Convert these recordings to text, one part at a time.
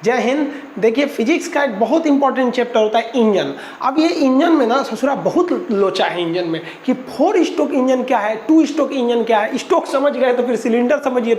जय हिंद। देखिए फिजिक्स का एक बहुत इंपॉर्टेंट चैप्टर होता है इंजन। अब ये इंजन में ना ससुरा बहुत लोचा है इंजन में कि 4 स्ट्रोक इंजन क्या है, 2 स्ट्रोक इंजन क्या है। स्ट्रोक समझ गए तो फिर सिलेंडर समझिए।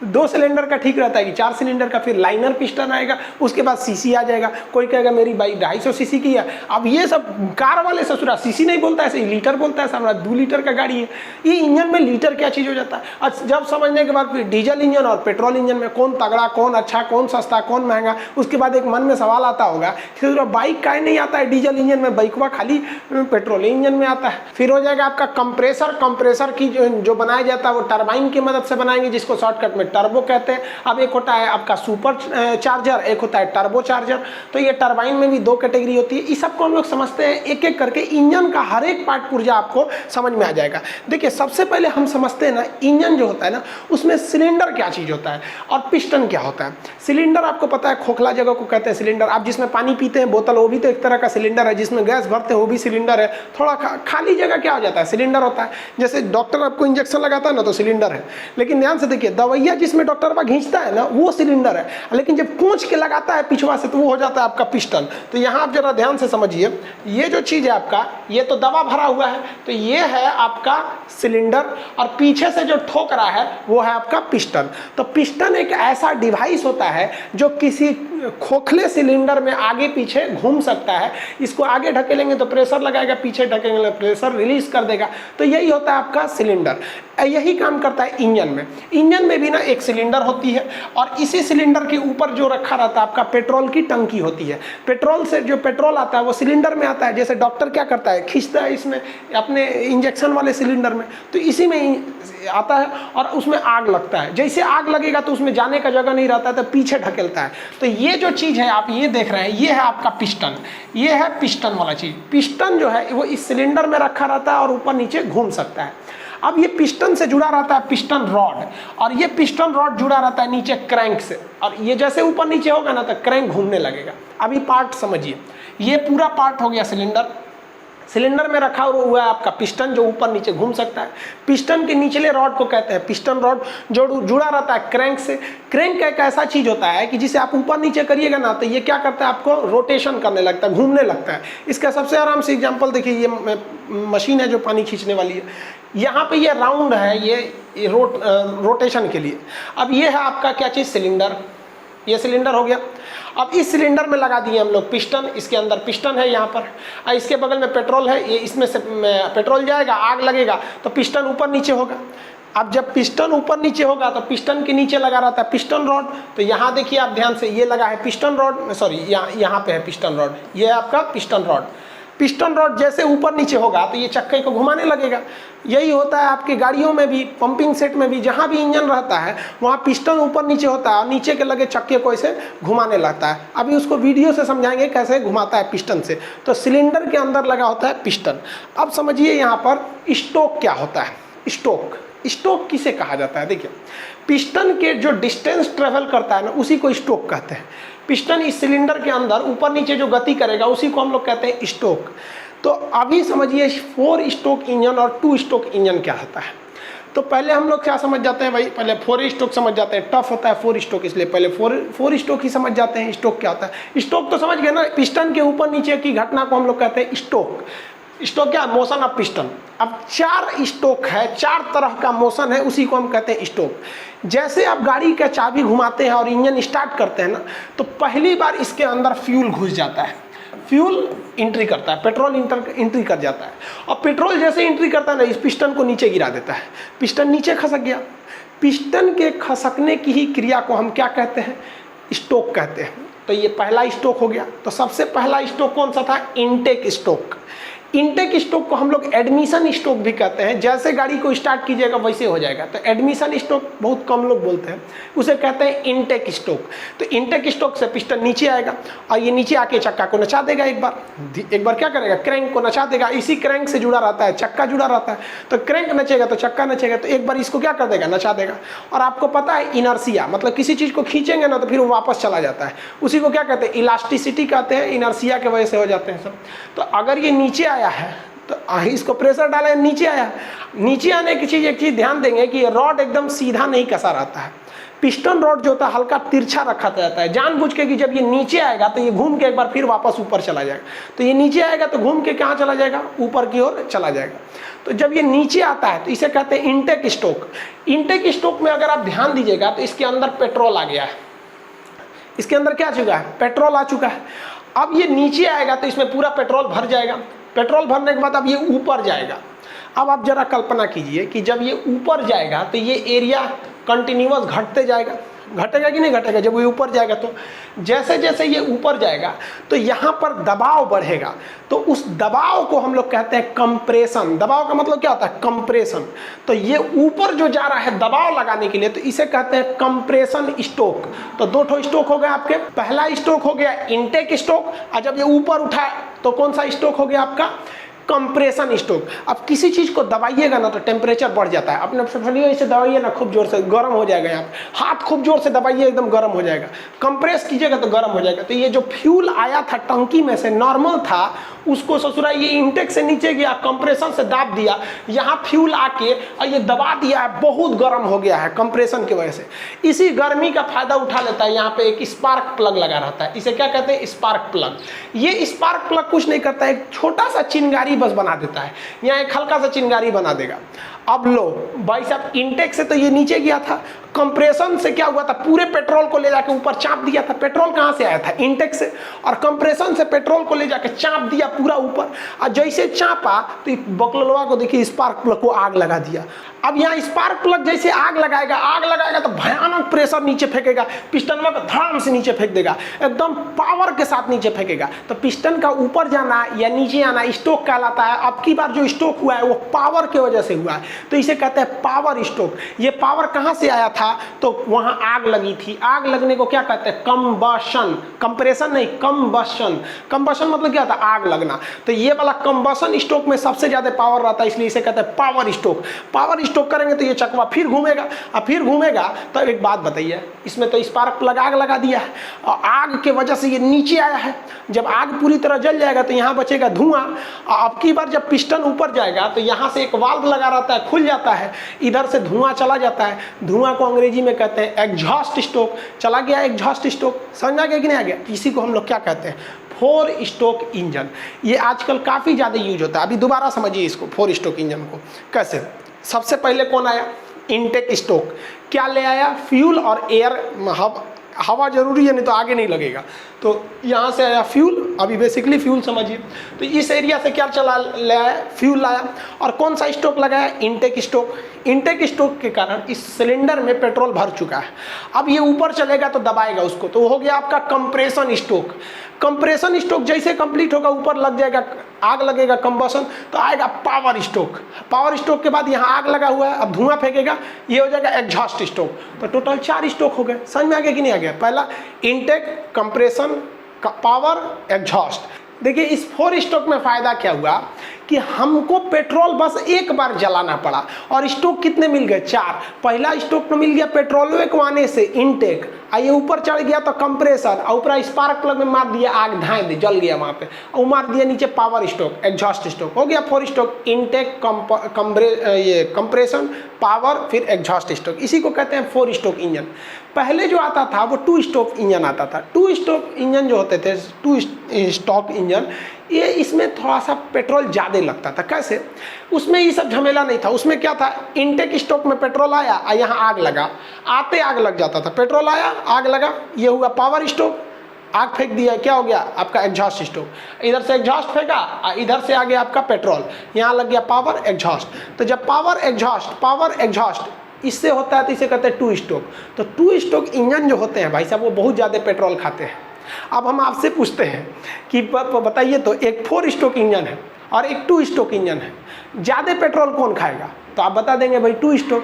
2 सिलेंडर का ठीक रहता है कि 4 सिलेंडर का, फिर लाइनर पिस्टन आएगा, उसके बाद सीसी आ जाएगा। कोई कहेगा मेरी बाइक 250 सीसी की है। अब ये सब कार वाले ससुरा सीसी नहीं बोलता है, ऐसे लीटर बोलता है। सामने 2 लीटर का गाड़ी है, ये इंजन में लीटर क्या चीज़ हो जाता है। और जब समझने के बाद फिर डीजल इंजन और पेट्रोल इंजन में कौन तगड़ा, कौन अच्छा, कौन सस्ता, कौन महंगा। उसके बाद एक मन में सवाल आता होगा कि बाइक काहे नहीं आता है डीजल इंजन में, बाइकवा खाली पेट्रोल इंजन में आता है। फिर हो जाएगा आपका कंप्रेसर की जो बनाया जाता है वो टरबाइन की मदद से बनाएंगे, जिसको शॉर्टकट में टर्बो कहते हैं। अब एक होता है आपका सुपर चार्जर, एक होता है टर्बो चार्जर। तो ये टरबाइन में भी 2 कैटेगरी होती है। इस सबको हम लोग समझते हैं एक एक करके। इंजन का हर एक पार्ट पुर्जा आपको समझ में आ जाएगा। देखिए सबसे पहले हम समझते हैं ना इंजन जो होता है ना उसमें सिलेंडर क्या चीज़ होता है और पिस्टन क्या होता है। सिलेंडर आपको पता है खोखला जगह को कहते हैं सिलेंडर। आप जिसमें पानी पीते हैं बोतल, वो भी तो एक तरह का सिलेंडर है। जिसमें गैस भरते हैं वो भी सिलेंडर है। थोड़ा खाली जगह क्या हो जाता है, सिलेंडर होता है। जैसे डॉक्टर आपको इंजेक्शन लगाता है ना तो सिलेंडर है। लेकिन ध्यान से देखिए दवाइयाँ जिसमें डॉक्टर बा खींचता है ना वो सिलेंडर है, लेकिन जब पूंछ के लगाता है पिछवा से तो वो हो जाता है आपका पिस्टन। तो यहाँ आप जरा ध्यान से समझिए, ये जो चीज़ है आपका, ये तो दवा भरा हुआ है तो ये है आपका सिलेंडर, और पीछे से जो ठोक रहा है वो है आपका पिस्टन। तो पिस्टन एक ऐसा डिवाइस होता है जो किसी खोखले सिलेंडर में आगे पीछे घूम सकता है। इसको आगे ढकेलेंगे तो प्रेशर लगाएगा, पीछे ढकेलेंगे तो प्रेशर रिलीज कर देगा। तो यही होता है आपका सिलेंडर। यही काम करता है इंजन में। इंजन में भी ना एक सिलेंडर होती है और इसी सिलेंडर के ऊपर जो रखा रहता है आपका पेट्रोल की टंकी होती है। पेट्रोल से जो पेट्रोल आता है वो सिलेंडर में आता है। जैसे डॉक्टर क्या करता है, खींचता है इसमें अपने इंजेक्शन वाले सिलेंडर में, तो इसी में आता है और उसमें आग लगता है। जैसे आग लगेगा तो उसमें जाने का जगह नहीं रहता है तो पीछे ढकेलता है। तो ये जो चीज़ है आप ये देख रहे हैं, ये है आपका पिस्टन। ये है पिस्टन वाला चीज़। पिस्टन जो है वो इस सिलेंडर में रखा रहता है और ऊपर नीचे घूम सकता है। अब ये पिस्टन से जुड़ा रहता है पिस्टन रॉड, और ये पिस्टन रॉड जुड़ा रहता है नीचे क्रैंक से, और ये जैसे ऊपर नीचे होगा ना तो क्रैंक घूमने लगेगा। अभी पार्ट समझिए, ये पूरा पार्ट हो गया सिलेंडर। सिलेंडर में रखा हुआ है आपका पिस्टन जो ऊपर नीचे घूम सकता है। पिस्टन के निचले रॉड को कहते हैं पिस्टन रॉड, जो जुड़ा रहता है क्रैंक से। क्रैंक एक ऐसा चीज होता है कि जिसे आप ऊपर नीचे करिएगा ना तो ये क्या करता है, आपको रोटेशन करने लगता है, घूमने लगता है। इसका सबसे आराम से एग्जांपल देखिए, ये मशीन है जो पानी खींचने वाली है। यहाँ पे ये राउंड है, ये रोटेशन के लिए। अब ये है आपका क्या चीज़, सिलेंडर। ये सिलेंडर हो गया। अब इस सिलेंडर में लगा दिए हम लोग पिस्टन। इसके अंदर पिस्टन है यहाँ पर, और इसके बगल में पेट्रोल है। ये इसमें से पेट्रोल जाएगा, आग लगेगा तो पिस्टन ऊपर नीचे होगा। अब जब पिस्टन ऊपर नीचे होगा तो पिस्टन के नीचे लगा रहता है पिस्टन रॉड। तो यहाँ देखिए आप ध्यान से, ये लगा है पिस्टन रॉड, सॉरी यहाँ पे है पिस्टन रॉड। ये है आपका पिस्टन रॉड। पिस्टन रॉड जैसे ऊपर नीचे होगा तो ये चक्के को घुमाने लगेगा। यही होता है आपकी गाड़ियों में भी, पंपिंग सेट में भी, जहाँ भी इंजन रहता है वहाँ पिस्टन ऊपर नीचे होता है और नीचे के लगे चक्के को ऐसे घुमाने लगता है। अभी उसको वीडियो से समझाएंगे कैसे घुमाता है पिस्टन से। तो सिलेंडर के अंदर लगा होता है पिस्टन। अब समझिए यहाँ पर स्टोक क्या होता है। स्टोक किसे कहा जाता है, देखिए पिस्टन के जो डिस्टेंस ट्रेवल करता है ना उसी को स्टोक कहते हैं। पिस्टन इस सिलेंडर के अंदर ऊपर नीचे जो गति करेगा उसी को हम लोग कहते हैं स्टोक। तो अभी समझिए 4 स्टोक इंजन और 2 स्टोक इंजन क्या होता है। तो पहले हम लोग क्या समझ जाते हैं भाई, पहले 4 स्टोक समझ जाते हैं। टफ होता है 4 स्टोक, इसलिए पहले 4 स्टोक ही समझ जाते हैं। स्टोक क्या होता है, स्टोक तो समझ गए ना, पिस्टन के ऊपर नीचे की घटना को हम लोग कहते हैं स्टोक। स्टोक क्या, मोशन ऑफ पिस्टन। अब 4 स्टोक है, 4 तरह का मोशन है, उसी को हम कहते हैं स्टोक। जैसे आप गाड़ी का चाबी घुमाते हैं और इंजन स्टार्ट करते हैं ना, तो पहली बार इसके अंदर फ्यूल घुस जाता है, फ्यूल एंट्री करता है, पेट्रोल एंट्री कर जाता है। और पेट्रोल जैसे एंट्री करता है ना, इस पिस्टन को नीचे गिरा देता है। पिस्टन नीचे खसक गया। पिस्टन के खसकने की ही क्रिया को हम क्या कहते हैं, स्टोक कहते हैं। तो ये पहला स्टोक हो गया। तो सबसे पहला स्टोक कौन सा था, इनटेक स्टोक। इनटेक स्टोक को हम लोग एडमिशन स्टोक भी कहते हैं। जैसे गाड़ी को स्टार्ट कीजिएगा वैसे हो जाएगा। तो एडमिशन स्टोक बहुत कम लोग बोलते हैं, उसे कहते हैं इनटेक स्टोक। तो इनटेक स्टोक से पिस्टन नीचे आएगा और ये नीचे आके चक्का को नचा देगा। एक बार क्या करेगा, क्रैंक को नचा देगा। इसी क्रैंक से जुड़ा रहता है चक्का, जुड़ा रहता है। तो क्रैंक नचेगा तो चक्का नचेगा। तो एक बार इसको क्या कर देगा, नचा देगा। और आपको पता है इनर्सिया, मतलब किसी चीज़ को खींचेंगे ना तो फिर वो वापस चला जाता है। उसी को क्या कहते हैं, इलास्टिसिटी कहते हैं। इनर्सिया की वजह से हो जाते हैं सब। तो अगर ये नीचे आया है तो इसको प्रेशर डाला, नीचे आया। नीचे आने की चीज़, एक चीज़ ध्यान देंगे कि रॉड एकदम सीधा नहीं कसा रहता है। पिस्टन रॉड जो होता है हल्का तिरछा रखा जाता है जानबूझ के कि जब ये नीचे आएगा तो ये घूम के एक बार फिर वापस ऊपर चला जाएगा। तो ये नीचे आएगा तो घूम के कहाँ चला जाएगा, ऊपर की ओर चला जाएगा। तो जब ये नीचे आता है तो इसे कहते हैं इनटेक स्टोक। इनटेक स्टोक में अगर आप ध्यान दीजिएगा तो इसके अंदर पेट्रोल आ गया है, इसके अंदर क्या आ चुका है, पेट्रोल आ चुका है। अब ये नीचे आएगा तो इसमें पूरा पेट्रोल भर जाएगा। पेट्रोल भरने के बाद अब ये ऊपर जाएगा। अब आप जरा कल्पना कीजिए कि जब ये ऊपर जाएगा तो ये एरिया कंटिन्यूअस घटते जाएगा, घटेगा कि नहीं घटेगा। जब ये ऊपर जाएगा तो जैसे जैसे ये ऊपर जाएगा तो यहाँ पर दबाव बढ़ेगा, तो उस दबाव को हम लोग कहते हैं कंप्रेशन। दबाव का मतलब क्या होता है, कंप्रेशन। तो ये ऊपर जो जा रहा है दबाव लगाने के लिए तो इसे कहते हैं कंप्रेशन स्ट्रोक। तो दो ठो स्ट्रोक हो गए आपके। पहला स्ट्रोक हो गया इनटेक स्ट्रोक, और जब ये ऊपर उठा तो कौन सा स्ट्रोक हो गया आपका, कंप्रेशन स्ट्रोक। अब किसी चीज को दबाइएगा ना तो टेम्परेचर बढ़ जाता है। अपने फलियों इसे दबाइए ना खूब जोर से, गर्म हो जाएगा। यहाँ हाथ खूब जोर से दबाइए, एकदम गर्म हो जाएगा। कंप्रेस कीजिएगा तो गर्म हो जाएगा। तो ये जो फ्यूल आया था टंकी में से नॉर्मल था, उसको ससुरा ये इंटेक से नीचे गया, कंप्रेशन से दाब दिया, यहाँ फ्यूल आके और ये दबा दिया है, बहुत गर्म हो गया है कंप्रेशन की वजह से। इसी गर्मी का फायदा उठा लेता है। यहाँ पे एक स्पार्क प्लग लगा रहता है, इसे क्या कहते हैं, स्पार्क प्लग। ये स्पार्क प्लग कुछ नहीं करता है, एक छोटा सा चिंगारी बस बना देता है, यहाँ एक हल्का सा चिंगारी बना देगा। अब लो भाई साहब, इंटेक से तो ये नीचे गया था, कंप्रेशन से क्या हुआ था, पूरे पेट्रोल को ले जाके ऊपर चाप दिया था। पेट्रोल कहाँ से आया था, इंटेक से, और कंप्रेशन से पेट्रोल को ले जाके चाप दिया पूरा ऊपर। और जैसे चापा तो बकलवा को देखिए, स्पार्क प्लग को आग लगा दिया। अब यहाँ स्पार्क प्लग जैसे आग लगाएगा तो भयानक प्रेशर नीचे फेंकेगा, पिस्टन को धड़ाम से नीचे फेंक देगा, एकदम पावर के साथ नीचे फेंकेगा। तो पिस्टन का ऊपर जाना या नीचे आना स्ट्रोक कहलाता है। अब की बार जो स्ट्रोक हुआ है वो पावर की वजह से हुआ है, तो इसे कहते हैं पावर स्ट्रोक। ये पावर कहाँ से आया था, तो वहाँ आग लगी थी। आग लगने को क्या कहते हैं, कंबशन। कंप्रेशन नहीं, कंबशन। कंबशन मतलब क्या था, आग लगना। तो ये वाला कंबशन स्ट्रोक में सबसे ज्यादा पावर रहता है, इसलिए इसे कहते हैं पावर स्ट्रोक। पावर स्ट्रोक करेंगे तो ये चकवा फिर घूमेगा, और फिर घूमेगा। तो एक बात बताइए, इसमें तो स्पार्क प्लग आग लगा दिया है, और आग के वजह से ये नीचे आया है। जब आग पूरी तरह जल जाएगा तो यहाँ बचेगा धुआं। अब की बार जब पिस्टन ऊपर जाएगा तो यहाँ से एक वाल्व लगा रहता है, खुल जाता है, इधर से धुआं चला जाता है। धुआं को अंग्रेजी में कहते हैं एग्जॉस्ट स्ट्रोक। चला गया एग्जॉस्ट स्ट्रोक, समझ आ गया कि नहीं आ गया। इसी को हम लोग क्या कहते हैं, 4 स्ट्रोक इंजन। ये आजकल काफ़ी ज़्यादा यूज होता है। अभी दोबारा समझिए इसको, 4 स्ट्रोक इंजन को कैसे। सबसे पहले कौन आया, इनटेक स्ट्रोक। क्या ले आया, फ्यूल और एयर, हवा जरूरी है, नहीं तो आगे नहीं लगेगा। तो यहाँ से आया फ्यूल, अभी बेसिकली फ्यूल समझिए। तो इस एरिया से क्या चला ले आया, फ्यूल लाया। और कौन सा स्ट्रोक लगाया, इनटेक स्ट्रोक। इनटेक स्ट्रोक के कारण इस सिलेंडर में पेट्रोल भर चुका है। अब ये ऊपर चलेगा तो दबाएगा उसको, तो हो गया आपका कंप्रेशन स्ट्रोक। कंप्रेशन स्ट्रोक जैसे कंप्लीट होगा, ऊपर लग जाएगा, आग लगेगा, कंबशन, तो आएगा पावर स्ट्रोक। पावर स्ट्रोक के बाद यहाँ आग लगा हुआ है, अब धुआं फेंकेगा, ये हो जाएगा एग्जॉस्ट स्ट्रोक। तो टोटल 4 स्ट्रोक हो गए। समझ में आ गया कि नहीं आ गया। पहला इनटेक, कंप्रेशन, पावर, एग्जॉस्ट। देखिए इस 4 स्ट्रोक में फायदा क्या हुआ कि हमको पेट्रोल बस एक बार जलाना पड़ा, और स्ट्रोक कितने मिल गए, 4। पहला स्ट्रोक में मिल गया पेट्रोल को आने से इनटेक, आइए ऊपर चढ़ गया तो कंप्रेसर, और ऊपर स्पार्क प्लग में मार दिया, आग धाए दी, जल गया वहाँ पे, और मार दिया नीचे पावर स्ट्रोक, एग्जॉस्ट स्ट्रोक। हो गया 4 स्ट्रोक, इनटेक, कंप्रेशन, पावर, फिर एग्जॉस्ट स्ट्रोक। इसी को कहते हैं 4 स्ट्रोक इंजन। पहले जो आता था वो 2 स्ट्रोक इंजन आता था। 2 स्ट्रोक इंजन जो होते थे, 2 स्ट्रोक इंजन, ये इसमें थोड़ा सा पेट्रोल ज़्यादा लगता था। कैसे, उसमें ये सब झमेला नहीं था। उसमें क्या था, इनटेक स्ट्रोक में पेट्रोल आया और यहाँ आग लगा, आते आग लग जाता था। पेट्रोल आया, आग लगा, ये हुआ पावर स्ट्रोक, आग फेंक दिया, क्या हो गया आपका एग्जॉस्ट स्ट्रोक। इधर से एग्जॉस्ट फेंका, इधर से आ गया आपका पेट्रोल, यहाँ लग गया पावर एग्जॉस्ट। तो जब पावर एग्जॉस्ट इससे होता है तो इसे कहते हैं 2 स्ट्रोक। तो 2 स्ट्रोक इंजन जो होते हैं भाई साहब, वो बहुत ज़्यादा पेट्रोल खाते हैं। अब हम आपसे पूछते हैं कि बताइए तो, एक 4 स्ट्रोक इंजन है और एक 2 स्ट्रोक इंजन है, ज़्यादा पेट्रोल कौन खाएगा? तो आप बता देंगे भाई 2 स्ट्रोक।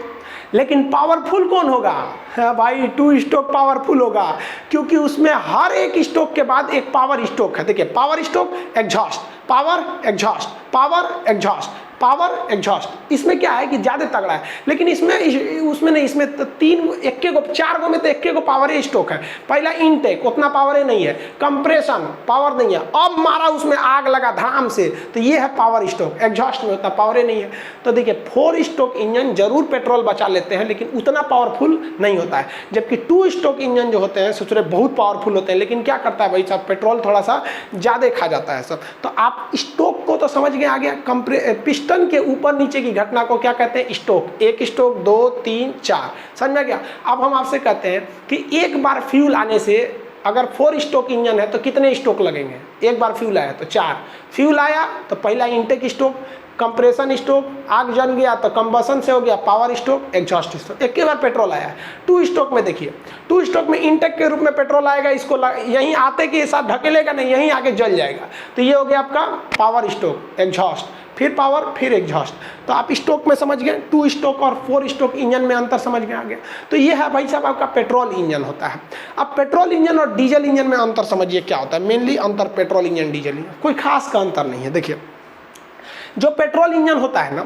लेकिन पावरफुल कौन होगा? हाँ भाई 2 स्ट्रोक पावरफुल होगा, क्योंकि उसमें हर एक स्ट्रोक के बाद एक पावर स्ट्रोक है। देखिए power stroke, exhaust, power exhaust, power exhaust, power exhaust. इसमें क्या है कि ज़्यादा तगड़ा है, लेकिन इसमें उसमें नहीं, इसमें तो 4 गो में तो एक गो पावर स्टोक है। पहला इनटेक उतना पावर नहीं है, कंप्रेशन पावर नहीं है, अब मारा उसमें आग लगा धाम से, तो ये है पावर स्टोक। एग्जॉस्ट में उतना पावर नहीं है। तो देखिए 4 स्टोक इंजन जरूर पेट्रोल बचा लेते हैं, लेकिन उतना पावरफुल नहीं होता है, जबकि 2 स्टोक इंजन जो होते हैं सोचो बहुत पावरफुल होते हैं, लेकिन क्या करता है भाई साहब, पेट्रोल थोड़ा सा ज़्यादा खा जाता है सब। तो आप स्टोक को तो समझ गए आ गया। पिस्टन के ऊपर नीचे की घटना को क्या कहते हैं, स्टोक। 1 स्टोक, 2, 3, 4, समझ में गया। अब हम आपसे कहते हैं कि एक बार फ्यूल आने से अगर 4 स्टोक इंजन है तो कितने स्टोक लगेंगे। एक बार फ्यूल आया तो 4 फ्यूल आया, तो पहला इंटेक स्टोक, कंप्रेशन स्टोक, आग जल गया तो कंबसन से हो गया पावर स्टोक, एग्जॉस्ट स्टोक। एक बार पेट्रोल आया है। 2 स्टोक में देखिए, 2 स्टोक में इंटेक के रूप में पेट्रोल आएगा, इसको यहीं आते के साथ ढकेलेगा नहीं, यहीं आके जल जाएगा, तो ये हो गया आपका पावर स्टोक, एग्जॉस्ट, फिर पावर, फिर एग्जॉस्ट। तो आप स्टोक में समझ गए, 2 स्टोक और 4 स्टोक इंजन में अंतर समझ में आ गया। तो ये है भाई साहब आपका पेट्रोल इंजन होता है। अब पेट्रोल इंजन और डीजल इंजन में अंतर समझिए क्या होता है। मेनली अंतर पेट्रोल इंजन डीजल इंजन, कोई खास का अंतर नहीं है। देखिए जो पेट्रोल इंजन होता है ना,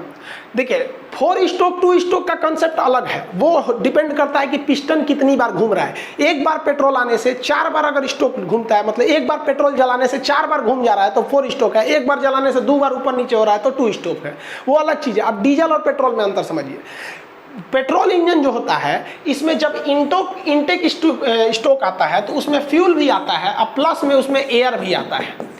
देखिए 4 स्टोक 2 स्टोक का कंसेप्ट अलग है, वो डिपेंड करता है कि पिस्टन कितनी बार घूम रहा है। एक बार पेट्रोल आने से 4 बार अगर स्टोक घूमता है, मतलब एक बार पेट्रोल जलाने से 4 बार घूम जा रहा है तो 4 स्टोक है। एक बार जलाने से 2 बार ऊपर नीचे हो रहा है तो 2 स्टोक है, वो अलग चीज़ है। अब डीजल और पेट्रोल में अंतर समझिए। पेट्रोल इंजन जो होता है इसमें जब इंटेक स्टोक आता है तो उसमें फ्यूल भी आता है और प्लस में उसमें एयर भी आता है।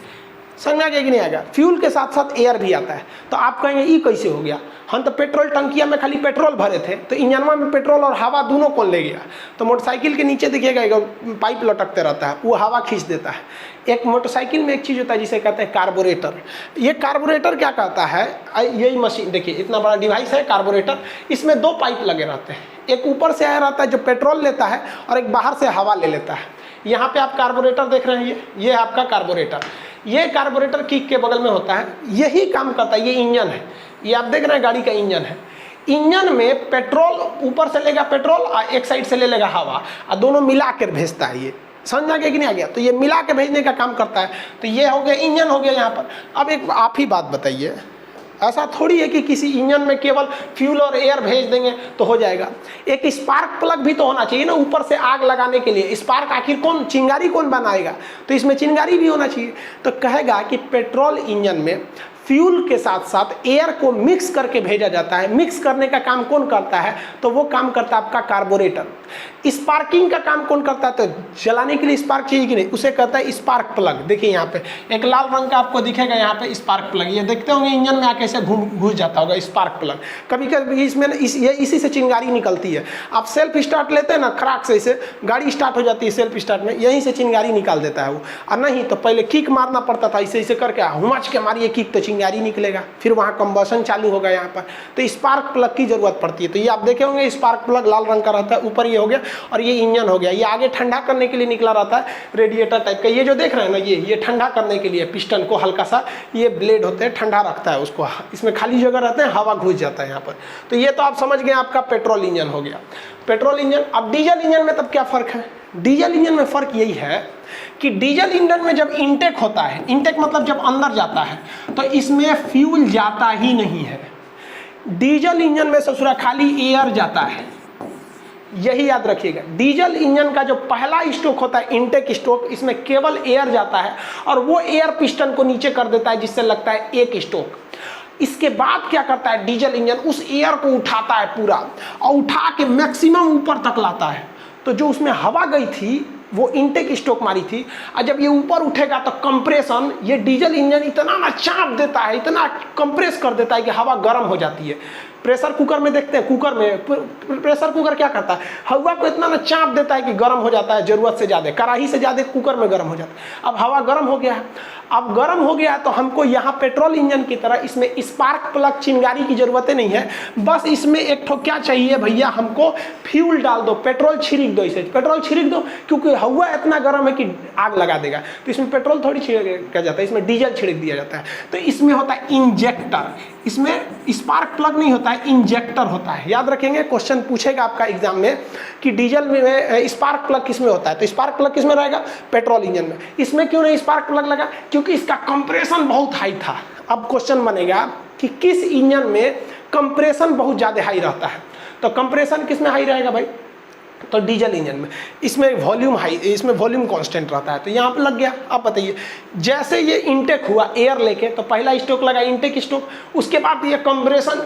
समझ में आ गया कि नहीं आ गया। फ्यूल के साथ साथ एयर भी आता है। तो आप कहेंगे ये कैसे हो गया, हम तो पेट्रोल टंकिया में खाली पेट्रोल भरे थे, तो इंजनवा में पेट्रोल और हवा दोनों कौन ले गया। तो मोटरसाइकिल के नीचे देखिएगा एक पाइप लटकते रहता है, वो हवा खींच देता है। एक मोटरसाइकिल में एक चीज़ होता है जिसे कहते हैं कार्बोरेटर। ये कार्बोरेटर क्या करता है, यही मशीन देखिए इतना बड़ा डिवाइस है कार्बोरेटर, इसमें 2 पाइप लगे रहते हैं। एक ऊपर से आया रहता है जो पेट्रोल लेता है और एक बाहर से हवा ले लेता है। यहाँ पे आप कार्बोरेटर देख रहे हैं, ये है आपका कार्बोरेटर। ये कार्बोरेटर किक के बगल में होता है, यही काम करता है। ये इंजन है, ये आप देख रहे हैं गाड़ी का इंजन है। इंजन में पेट्रोल ऊपर से लेगा पेट्रोल और एक साइड से ले लेगा हवा, और दोनों मिला कर भेजता है। ये समझ आ गया कि नहीं आ गया। तो ये मिला के भेजने का काम करता है। तो ये हो गया इंजन हो गया यहाँ पर। अब एक आप ही बात बताइए, ऐसा थोड़ी है कि किसी इंजन में केवल फ्यूल और एयर भेज देंगे तो हो जाएगा। एक स्पार्क प्लग भी तो होना चाहिए ना ऊपर से आग लगाने के लिए। स्पार्क आखिर कौन, चिंगारी कौन बनाएगा, तो इसमें चिंगारी भी होना चाहिए। तो कहेगा कि पेट्रोल इंजन में फ्यूल के साथ साथ एयर को मिक्स करके भेजा जाता है। मिक्स करने का काम कौन करता है, तो वो काम करता है आपका कार्बोरेटर। स्पार्किंग का काम कौन करता है, तो जलाने के लिए स्पार्क चाहिए कि नहीं, उसे कहता है स्पार्क प्लग। देखिए यहाँ पे एक लाल रंग का आपको दिखेगा यहाँ पे स्पार्क प्लग, ये देखते होंगे इंजन में आके ऐसे घुस जाता होगा स्पार्क प्लग। कभी कभी इसमें इसी से चिंगारी निकलती है। आप सेल्फ स्टार्ट लेते हैं ना, खराक से इसे गाड़ी स्टार्ट हो जाती है सेल्फ स्टार्ट में, यहीं से चिंगारी निकाल देता है वो। और नहीं तो पहले किक मारना पड़ता था, इसे इसे करके हुमच के मारिए किक तो चिंगारी निकलेगा, फिर वहाँ कंबसन चालू होगा यहाँ पर। तो स्पार्क प्लग की जरूरत पड़ती है। तो ये आप देखे होंगे स्पार्क प्लग लाल रंग का रहता है, ऊपर ये हो गया और ये इंजन हो गया। ये आगे ठंडा करने के लिए निकला रहता है, रेडिएटर टाइप का। ये जो देख रहे हैं ना, ये ठंडा करने के लिए पिस्टन को हल्का सा ये ब्लेड होते हैं, ठंडा रखता है उसको। इसमें खाली जगह रहते हैं, हवा घुस जाता है यहाँ पर। तो ये तो आप समझ गए आपका पेट्रोल इंजन हो गया, पेट्रोल इंजन। अब डीजल इंजन में तब क्या फ़र्क है, डीजल इंजन में फ़र्क यही है कि डीजल इंजन में जब इंटेक होता है, इंटेक मतलब जब अंदर जाता है, तो इसमें फ्यूल जाता ही नहीं है। डीजल इंजन में ससुरा खाली एयर जाता है, यही याद रखिएगा। डीजल इंजन का जो पहला स्ट्रोक होता है इंटेक स्ट्रोक, इसमें केवल एयर जाता है और वो एयर पिस्टन को नीचे कर देता है, जिससे लगता है एक स्ट्रोक। इसके बाद क्या करता है डीजल इंजन, उस एयर को उठाता है पूरा और उठा के मैक्सिमम ऊपर तक लाता है। तो जो उसमें हवा गई थी वो इंटेक स्ट्रोक मारी थी, और जब ये ऊपर उठेगा तो कंप्रेशन, ये डीजल इंजन इतना ना चाप देता है, इतना कंप्रेस कर देता है कि हवा गर्म हो जाती है। प्रेशर कुकर में देखते हैं, कुकर में प्रेशर कुकर क्या करता है, हवा को इतना ना चाप देता है कि गर्म हो जाता है, ज़रूरत से ज़्यादा, कढ़ाई से ज़्यादा कुकर में गर्म हो जाता है। अब हवा गर्म हो गया है, अब गर्म हो गया तो हमको यहाँ पेट्रोल इंजन की तरह इसमें स्पार्क प्लग चिंगारी की ज़रूरत नहीं है। बस इसमें एक ठो क्या चाहिए भैया, हमको फ्यूल डाल दो, पेट्रोल छिड़क दो, इसे पेट्रोल छिड़क दो, क्योंकि हवा इतना गर्म है कि आग लगा देगा। तो इसमें पेट्रोल थोड़ी छिड़का जाता है, इसमें डीजल छिड़क दिया जाता है। तो इसमें होता है इंजेक्टर, इसमें स्पार्क प्लग नहीं होता है, इंजेक्टर होता है। याद रखेंगे, क्वेश्चन पूछेगा आपका एग्जाम में कि डीजल में स्पार्क प्लग किसमें होता है, तो स्पार्क प्लग किसमें रहेगा, पेट्रोल इंजन में। इसमें क्यों नहीं स्पार्क प्लग लगा, क्योंकि इसका कंप्रेशन बहुत हाई था। अब क्वेश्चन बनेगा कि किस इंजन में कंप्रेशन बहुत ज़्यादा हाई रहता है। तो कंप्रेशन किस में हाई रहेगा भाई, तो डीजल इंजन में। इसमें वॉल्यूम हाई, इसमें वॉल्यूम कांस्टेंट रहता है, तो यहाँ पे लग गया। अब बताइए, जैसे ये इनटेक हुआ एयर लेके, तो पहला स्ट्रोक लगा इनटेक स्ट्रोक, उसके बाद ये कंप्रेशन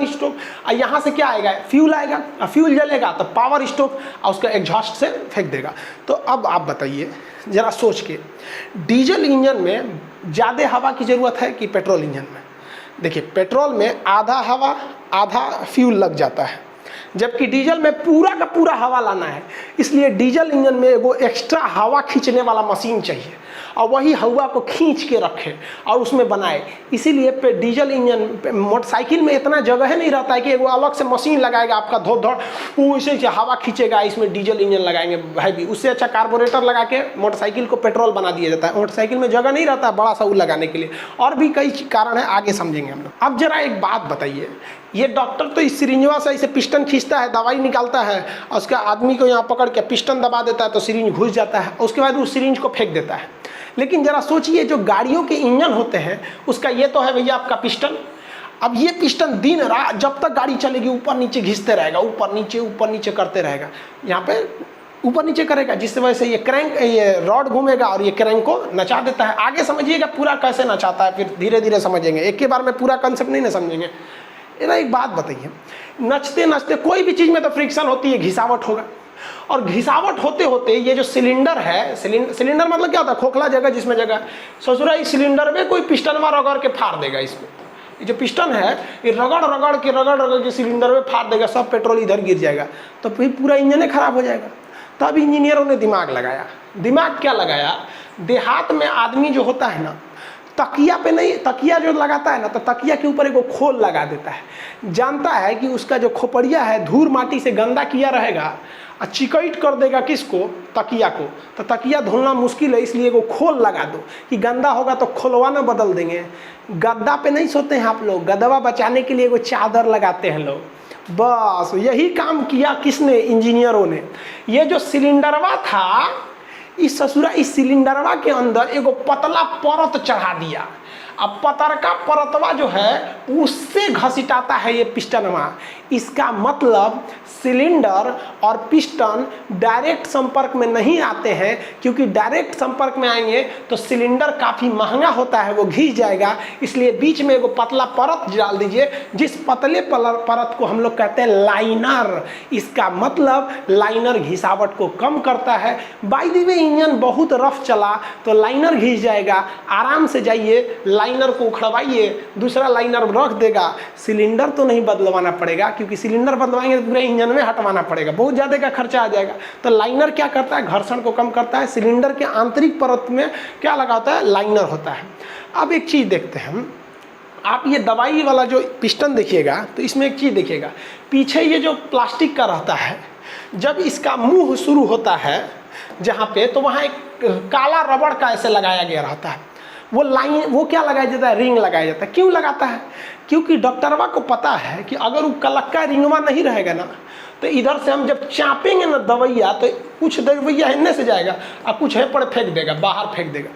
स्ट्रोक, और यहाँ से क्या आएगा, फ्यूल आएगा, और फ्यूल जलेगा तो पावर स्ट्रोक, और उसका एग्जॉस्ट से फेंक देगा। तो अब आप बताइए ज़रा सोच के, डीजल इंजन में ज़्यादा हवा की ज़रूरत है कि पेट्रोल इंजन में? देखिए, पेट्रोल में आधा हवा आधा फ्यूल लग जाता है, जबकि डीजल में पूरा का पूरा हवा लाना है। इसलिए डीजल इंजन में वो एक्स्ट्रा हवा खींचने वाला मशीन चाहिए, और वही हवा को खींच के रखे और उसमें बनाए। इसीलिए पे डीजल इंजन मोटरसाइकिल में इतना जगह नहीं रहता है कि वो अलग से मशीन लगाएगा आपका धो वो इसे हवा खींचेगा, इसमें डीजल इंजन लगाएंगे भाई भी। उससे अच्छा कार्बोरेटर लगा के मोटरसाइकिल को पेट्रोल बना दिया जाता है। मोटरसाइकिल में जगह नहीं रहता बड़ा सा वो लगाने के लिए, और भी कई कारण है, आगे समझेंगे हम लोग। अब जरा एक बात बताइए, ये डॉक्टर तो इस सिरिंजवा से इसे पिस्टन खींचता है, दवाई निकालता है, और उसका आदमी को यहाँ पकड़ के पिस्टन दबा देता है तो सिरिंज घुस जाता है, उसके बाद उस सिरिंज को फेंक देता है। लेकिन जरा सोचिए, जो गाड़ियों के इंजन होते हैं उसका ये तो है भैया आपका पिस्टन। अब ये पिस्टन दिन रात जब तक गाड़ी चलेगी ऊपर नीचे घिसते रहेगा, ऊपर नीचे करते रहेगा, यहाँ पे ऊपर नीचे करेगा, जिससे वजह से ये क्रैंक, ये रॉड घूमेगा और ये क्रैंक को नचा देता है। आगे समझिएगा पूरा कैसे नचाता है, फिर धीरे धीरे समझेंगे, एक ही बार में पूरा कंसेप्ट नहीं ना समझेंगे। ना एक बात बताइए, नचते नचते कोई भी चीज़ में तो फ्रिक्शन होती है, घिसावट होगा, और घिसावट होते होते ये जो सिलेंडर है, सिलेंडर मतलब क्या होता है, खोखला जगह जिसमें जगह, ससुरा इस सिलेंडर में कोई पिस्टनवा रगड़ के फाड़ देगा। इसमें ये जो पिस्टन है ये रगड़ के सिलेंडर में फाड़ देगा, सब पेट्रोल इधर गिर जाएगा, तो फिर पूरा इंजन खराब हो जाएगा। तब इंजीनियरों ने दिमाग लगाया। दिमाग क्या लगाया, देहात में आदमी जो होता है ना, तकिया पे नहीं, तकिया जो लगाता है ना, तो तकिया के ऊपर एक खोल लगा देता है। जानता है कि उसका जो खोपड़िया है धूल माटी से गंदा किया रहेगा, और चिकट कर देगा किसको, तकिया को, तो तकिया धुलना मुश्किल है, इसलिए वो खोल लगा दो कि गंदा होगा तो खोलवाना बदल देंगे। गद्दा पे नहीं सोते हैं आप लोग, गदवा बचाने के लिए वो चादर लगाते हैं लोग। बस यही काम किया किसने, इंजीनियरों ने। ये जो सिलेंडरवा था, इस ससुरा इस सिलेंडरवा के अंदर एगो पतला परत चढ़ा दिया। अब पतरका परतवा जो है उससे घसीटाता है ये पिस्टनवा। इसका मतलब सिलेंडर और पिस्टन डायरेक्ट संपर्क में नहीं आते हैं, क्योंकि डायरेक्ट संपर्क में आएंगे तो सिलेंडर काफ़ी महंगा होता है, वो घिस जाएगा। इसलिए बीच में एगो पतला परत डाल दीजिए, जिस पतले परत को हम लोग कहते हैं लाइनर। इसका मतलब लाइनर घिसावट को कम करता है। बाय द वे इंजन बहुत रफ चला तो लाइनर घिस जाएगा, आराम से जाइए, लाइनर को उखड़वाइए, दूसरा लाइनर रख देगा। सिलेंडर तो नहीं बदलवाना पड़ेगा, क्योंकि सिलेंडर बदलवाएंगे तो पूरे इंजन में हटवाना पड़ेगा, बहुत ज़्यादा का खर्चा आ जाएगा। तो लाइनर क्या करता है, घर्षण को कम करता है। सिलेंडर के आंतरिक परत में क्या लगा होता है, लाइनर होता है। अब एक चीज़ देखते हैं हम, आप ये दवाई वाला जो पिस्टन देखिएगा तो इसमें एक चीज़ देखिएगा, पीछे ये जो प्लास्टिक का रहता है, जब इसका मुंह शुरू होता है जहाँ पे, तो वहाँ एक काला रबड़ का ऐसे लगाया गया रहता है। वो लाइन, वो क्या लगाया जाता है, रिंग लगाया जाता है। क्यों लगाता है, क्योंकि डॉक्टरवा को पता है कि अगर वो कलक्का रिंगवा नहीं रहेगा ना, तो इधर से हम जब चापेंगे ना दवैया, तो कुछ दवैया हिन्ने से जाएगा और कुछ है पर फेंक देगा, बाहर फेंक देगा।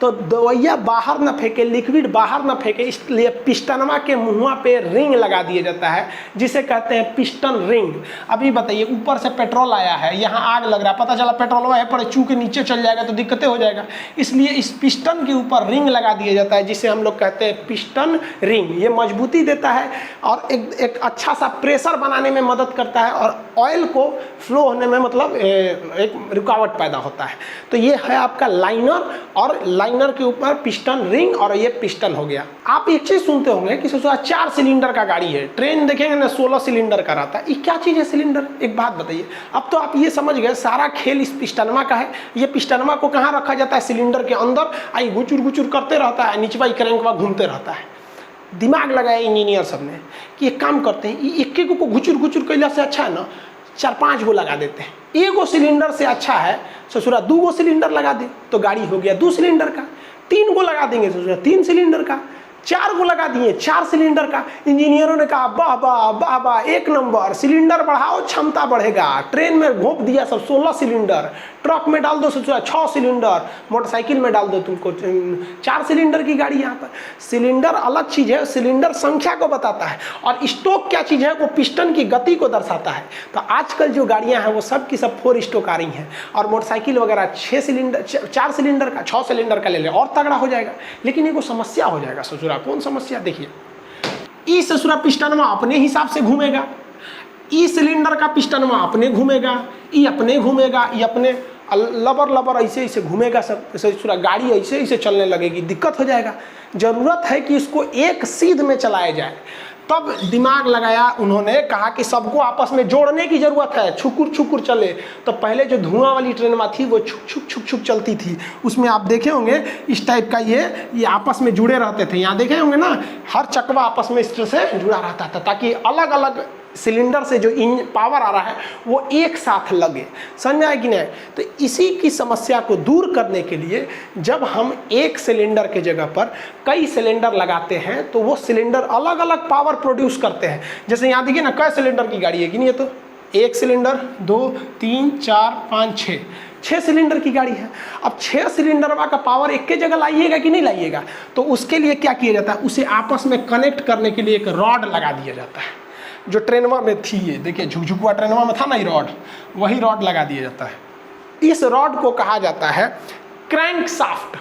तो दवैया बाहर ना फेंके, लिक्विड बाहर ना फेंके, इसलिए पिस्टनवा के मुँह पे रिंग लगा दिया जाता है, जिसे कहते हैं पिस्टन रिंग। अभी बताइए, ऊपर से पेट्रोल आया है, यहाँ आग लग रहा है, पता चला पेट्रोल है पर चू के नीचे चल जाएगा तो दिक्कतें हो जाएगा। इसलिए इस पिस्टन के ऊपर रिंग लगा दिया जाता है, जिसे हम लोग कहते हैं पिस्टन रिंग। ये मजबूती देता है और एक अच्छा सा प्रेशर बनाने में मदद करता है, और ऑयल को फ्लो होने में मतलब एक रुकावट पैदा होता है। तो ये है आपका लाइनर, और लाइनर के ऊपर पिस्टन रिंग, और ये पिस्टन हो गया। आप एक चीज सुनते होंगे कि 4 सिलेंडर का गाड़ी है, ट्रेन देखेंगे ना 16 सिलेंडर का रहता है। ये क्या चीज़ है सिलेंडर, एक बात बताइए। अब तो आप ये समझ गए सारा खेल इस पिस्टनमा का है। ये पिस्टनमा को कहाँ रखा जाता है, सिलेंडर के अंदर, आई गुचुर गुचुर करते रहता है, नीचवा क्रैंकवा घूमते रहता है। दिमाग लगाया इंजीनियर सब ने कि एक काम करते हैं, एक एक को घुचुर घुचुर कैला से अच्छा है ना 4-5 गो लगा देते हैं। एगो सिलेंडर से अच्छा है ससुरा 2 गो सिलेंडर लगा दे तो गाड़ी हो गया 2 सिलेंडर का। 3 गो लगा देंगे ससुरा 3 सिलेंडर का। 4 को लगा दिए, 4 सिलेंडर का। इंजीनियरों ने कहा वाह वाह वाह वाह, 1 नंबर, सिलेंडर बढ़ाओ क्षमता बढ़ेगा। ट्रेन में घोंप दिया सब 16 सिलेंडर, ट्रक में डाल दो 6 सिलेंडर, मोटरसाइकिल में डाल दो तुमको 4 सिलेंडर की गाड़ी। यहाँ पर सिलेंडर अलग चीज़ है, सिलेंडर संख्या को बताता है, और स्टोक क्या चीज़ है, वो पिस्टन की गति को दर्शाता है। तो आजकल जो गाड़ियाँ हैं वो सब की सब 4 स्टोक आ रही हैं, और मोटरसाइकिल वगैरह 4 सिलेंडर का, 6 सिलेंडर का ले ले, और तगड़ा हो जाएगा। लेकिन ये को समस्या हो जाएगा ससुरा। कौन समस्या? देखिए, ई ससुरा पिस्टन में अपने हिसाब से घूमेगा, ई सिलेंडर का पिस्टन में अपने घूमेगा, ई अपने घूमेगा, ई अपने लबर ऐसे ऐसे घूमेगा सब, ससुरा गाड़ी ऐसे ऐसे चलने लगेगी, दिक्कत हो जाएगा। ज़रूरत है कि इसको एक सीध में चलाया जाए। तब दिमाग लगाया उन्होंने, कहा कि सबको आपस में जोड़ने की ज़रूरत है, छुकुर छुकुर चले। तो पहले जो धुआं वाली ट्रेन थी वो छुक छुक छुक छुक चलती थी, उसमें आप देखे होंगे इस टाइप का ये आपस में जुड़े रहते थे। यहाँ देखे होंगे ना, हर चकवा आपस में इस तरह से जुड़ा रहता था, ताकि अलग अलग सिलेंडर से जो पावर आ रहा है वो एक साथ लगे। समझ आए कि नहीं? तो इसी की समस्या को दूर करने के लिए जब हम एक सिलेंडर के जगह पर कई सिलेंडर लगाते हैं तो वो सिलेंडर अलग अलग पावर प्रोड्यूस करते हैं। जैसे यहाँ देखिए ना, कई सिलेंडर की गाड़ी है कि नहीं? ये तो 1 सिलेंडर, 2, 3, 4, 5, 6 सिलेंडर की गाड़ी है। अब 6 सिलेंडर का पावर एक के जगह लाइएगा कि नहीं लाइएगा? तो उसके लिए क्या किया जाता है, उसे आपस में कनेक्ट करने के लिए एक रॉड लगा दिया जाता है, जो ट्रेनवा में थी। ये देखिए, झुकझुकुआ ट्रेनवा में था ना, ये रॉड, वही रॉड लगा दिया जाता है। इस रॉड को कहा जाता है क्रैंक साफ्ट।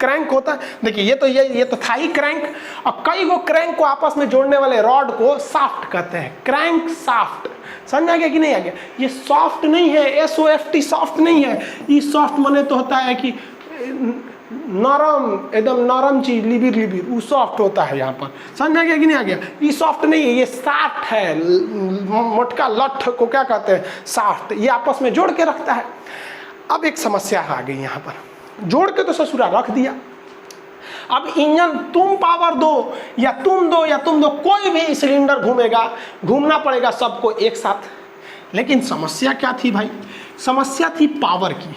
क्रैंक होता है, देखिए ये तो था ही क्रैंक, और कई गो क्रैंक को आपस में जोड़ने वाले रॉड को साफ्ट कहते हैं, क्रैंक साफ्ट। समझ आ गया कि नहीं आ गया? ये सॉफ्ट नहीं है, SOFT सॉफ्ट नहीं है। ये सॉफ्ट माने तो होता है कि नरम, एकदम नरम चीज, लिबिर वो सॉफ्ट होता है। यहाँ पर समझ आ गया कि नहीं आ गया? ये सॉफ्ट नहीं है, ये साफ्ट है। मोटका लठ को क्या कहते हैं? साफ्ट। ये आपस में जोड़ के रखता है। अब एक समस्या आ गई यहाँ पर, जोड़ के तो ससुरा रख दिया। अब इंजन तुम पावर दो या तुम दो या तुम दो, कोई भी सिलेंडर घूमेगा, घूमना पड़ेगा सबको एक साथ। लेकिन समस्या क्या थी भाई? समस्या थी पावर की।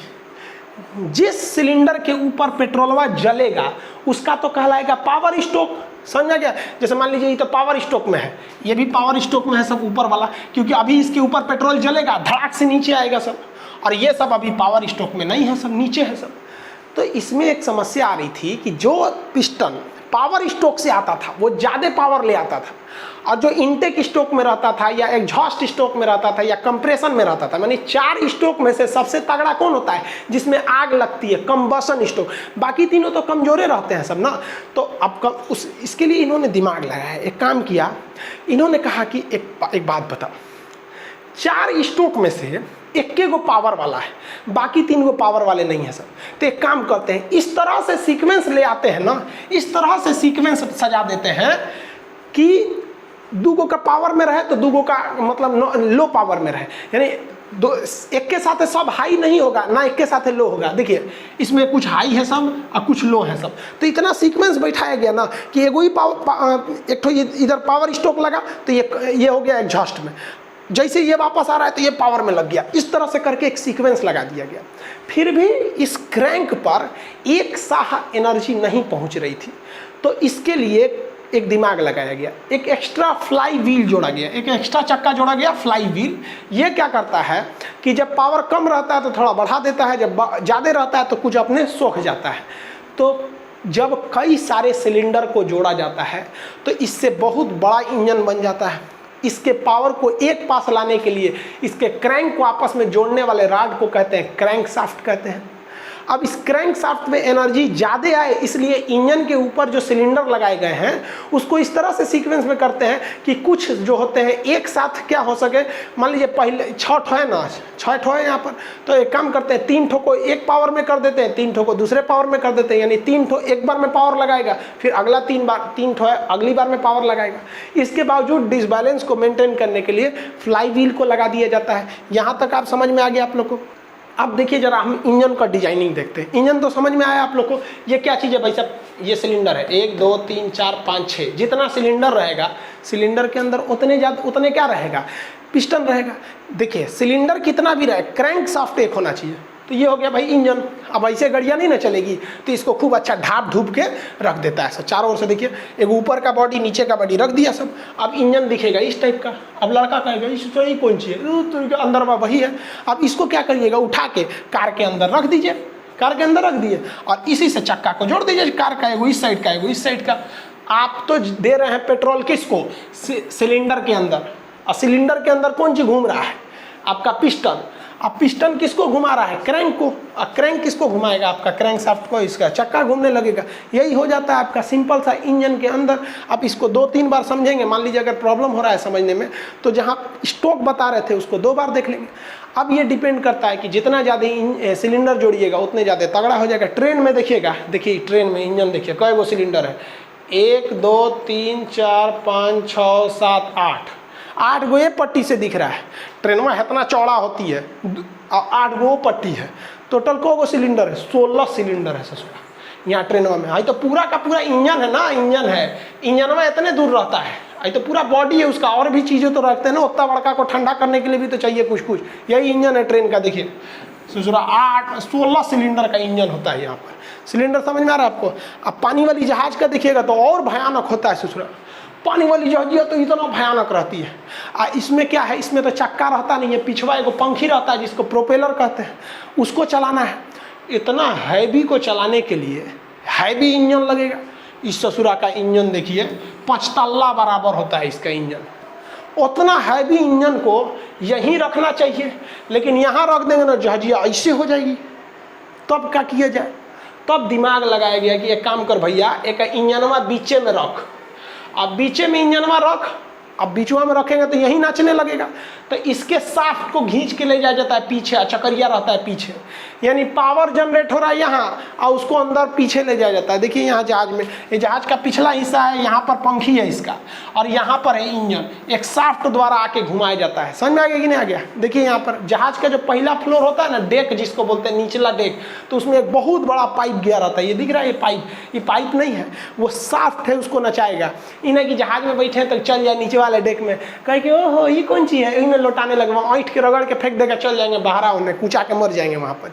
जिस सिलेंडर के ऊपर पेट्रोलवा जलेगा उसका तो कहलाएगा पावर स्टोक। समझा गया? जैसे मान लीजिए ये तो पावर स्टोक में है, ये भी पावर स्टोक में है सब ऊपर वाला, क्योंकि अभी इसके ऊपर पेट्रोल जलेगा, धड़ाक से नीचे आएगा सब, और ये सब अभी पावर स्टोक में नहीं है, सब नीचे है सब। तो इसमें एक समस्या आ रही थी कि जो पिस्टन पावर स्टोक से आता था वो ज़्यादा पावर ले आता था, और जो इनटेक स्टोक में रहता था या एग्जॉस्ट स्टोक में रहता था या कंप्रेशन में रहता था, यानी 4 स्टोक में से सबसे तगड़ा कौन होता है? जिसमें आग लगती है, कंबशन स्टोक। बाकी तीनों तो कमजोरे रहते हैं सब ना। तो अब इसके लिए इन्होंने दिमाग लगाया, एक काम किया। इन्होंने कहा कि एक बात बताओ, 4 स्टोक में से एक गो पावर वाला है, बाकी 3 गो पावर वाले नहीं है सब। तो एक काम करते हैं, इस तरह से सीक्वेंस ले आते हैं ना, इस तरह से सीक्वेंस सजा देते हैं कि 2 गो का पावर में रहे तो 2 गो का मतलब लो पावर में रहे, यानी एक के साथ सब हाई नहीं होगा ना, एक के साथ लो होगा। देखिए इसमें कुछ हाई है सब और कुछ लो है सब। तो इतना सीक्वेंस बैठाया गया ना कि एगो ही एक तो इधर पावर स्टोक लगा तो ये हो गया एग्जॉस्ट में, जैसे ये वापस आ रहा है तो ये पावर में लग गया। इस तरह से करके एक सीक्वेंस लगा दिया गया। फिर भी इस क्रैंक पर एक साह एनर्जी नहीं पहुंच रही थी, तो इसके लिए एक दिमाग लगाया गया, एक एक्स्ट्रा फ्लाई व्हील जोड़ा गया, एक एक्स्ट्रा चक्का जोड़ा गया, फ्लाई व्हील। ये क्या करता है कि जब पावर कम रहता है तो थोड़ा बढ़ा देता है, जब ज़्यादा रहता है तो कुछ अपने सोख जाता है। तो जब कई सारे सिलेंडर को जोड़ा जाता है तो इससे बहुत बड़ा इंजन बन जाता है। इसके पावर को एक पास लाने के लिए इसके क्रैंक को आपस में जोड़ने वाले रॉड को कहते हैं क्रैंक शाफ्ट कहते हैं। अब इस क्रैंक शाफ्ट में एनर्जी ज़्यादा आए इसलिए इंजन के ऊपर जो सिलेंडर लगाए गए हैं उसको इस तरह से सीक्वेंस में करते हैं कि कुछ जो होते हैं एक साथ क्या हो सके। मान लीजिए पहले 6 ठो है ना, 6 ठो है यहाँ पर, तो एक काम करते हैं 3 ठो को एक पावर में कर देते हैं, 3 ठो को दूसरे पावर में कर देते हैं, यानी 3 ठो एक बार में पावर लगाएगा, फिर अगला 3 ठो है अगली बार में पावर लगाएगा। इसके बावजूद डिसबैलेंस को मेंटेन करने के लिए फ्लाई व्हील को लगा दिया जाता है। यहाँ तक आप समझ में आ गया आप लोग को? अब देखिए जरा हम इंजन का डिजाइनिंग देखते हैं। इंजन तो समझ में आया आप लोग को, ये क्या चीज़ है भाई साहब? ये सिलेंडर है, 1 2 3 4 5 6, जितना सिलेंडर रहेगा सिलेंडर के अंदर उतने क्या रहेगा? पिस्टन रहेगा। देखिए सिलेंडर कितना भी रहे, क्रैंक शाफ्ट एक होना चाहिए। तो ये हो गया भाई इंजन। अब ऐसे गाड़ियाँ नहीं ना चलेगी, तो इसको खूब अच्छा ढाप धूप के रख देता है। चारों ओर से देखिए, एक ऊपर का बॉडी नीचे का बॉडी रख दिया सब। अब इंजन दिखेगा इस टाइप का। अब लड़का कहेगा इसको यही कौन सी है, तो अंदर में वही है। अब इसको क्या करिएगा, उठा के कार के अंदर रख दीजिए, कार के अंदर रख दिए और इसी से चक्का को जोड़ दीजिए। कार का एगो इस साइड का, एगो इस साइड का। आप तो दे रहे हैं पेट्रोल किसको, सिलेंडर के अंदर, और सिलेंडर के अंदर कौन सी घूम रहा है, आपका पिस्टन। अब पिस्टन किसको घुमा रहा है, क्रैंक को। और क्रैंक किसको घुमाएगा, आपका क्रैंक शाफ्ट को, इसका चक्का घूमने लगेगा। यही हो जाता है आपका सिंपल सा इंजन के अंदर। आप इसको 2-3 बार समझेंगे, मान लीजिए अगर प्रॉब्लम हो रहा है समझने में, तो जहाँ स्टोक बता रहे थे उसको 2 बार देख लेंगे। अब ये डिपेंड करता है कि जितना ज़्यादा सिलेंडर जोड़िएगा उतने ज़्यादा तगड़ा हो जाएगा। ट्रेन में देखिएगा, देखिए ट्रेन में इंजन देखिए कई गो सिलेंडर है, 1 2 3 4 5 6 7 8 गो ये पट्टी से दिख रहा है। ट्रेन में इतना चौड़ा होती है, 8 गो पट्टी है। टोटल को गो सिलेंडर है, 16 सिलेंडर है ससुरा यहाँ ट्रेन में। आई तो पूरा का पूरा इंजन है ना, इंजन है, इंजन में इतने दूर रहता है। आई तो पूरा बॉडी है उसका, और भी चीज़ें तो रखते हैं ना, उतना बड़का को ठंडा करने के लिए भी तो चाहिए कुछ कुछ। यही इंजन है ट्रेन का। देखिए ससुरा 16 सिलेंडर का इंजन होता है यहाँ पर। सिलेंडर समझ में आ रहा है आपको। अब पानी वाली जहाज का देखिएगा तो और भयानक होता है ससुरा। पानी वाली जहाजिया तो इतना भयानक रहती है। इसमें क्या है, इसमें तो चक्का रहता नहीं है, पिछवा एगो पंखी रहता है जिसको प्रोपेलर कहते हैं, उसको चलाना है। इतना हैवी को चलाने के लिए हैवी इंजन लगेगा। इस ससुरा का इंजन देखिए 5 तल्ला बराबर होता है इसका इंजन। उतना हैवी इंजन को यहीं रखना चाहिए, लेकिन यहाँ रख देंगे ना जहाजिया ऐसे हो जाएगी। तब क्या किया जाए, तब दिमाग लगाया गया कि एक काम कर भैया, एक इंजनवा बीचे में रख। अब बीचे में इंजनवा रख, अब बीचवा में रखेंगे तो यही नाचने लगेगा। तो इसके शाफ्ट को खींच के ले जाया जाता है पीछे, चक्रिया रहता है पीछे, यानी पावर जनरेट हो रहा है यहाँ और उसको अंदर पीछे ले जाया जाता है। देखिए यहाँ जहाज में, ये जहाज का पिछला हिस्सा है, यहाँ पर पंखी है इसका और यहाँ पर है इंजन। एक शाफ्ट द्वारा आके घुमाया जाता है। समझ में आ गया कि नहीं आ गया। देखिए यहाँ पर जहाज का जो पहला फ्लोर होता है ना, डेक जिसको बोलते हैं, निचला डेक, तो उसमें एक बहुत बड़ा पाइप गया रहता है। ये दिख रहा है, ये पाइप नहीं है, वो शाफ्ट है, उसको नचाएगा। इन्हें कि जहाज में बैठे तो चल जाए नीचे वाले डेक में, कहे कि ओहो ये कौन चीज़ है, इनमें लौटाने लगे, वहाँ ऐंठ के रगड़ के फेंक देगा, चल जाएंगे बाहर, उन्हें कुचा के मर जाएंगे वहाँ पर।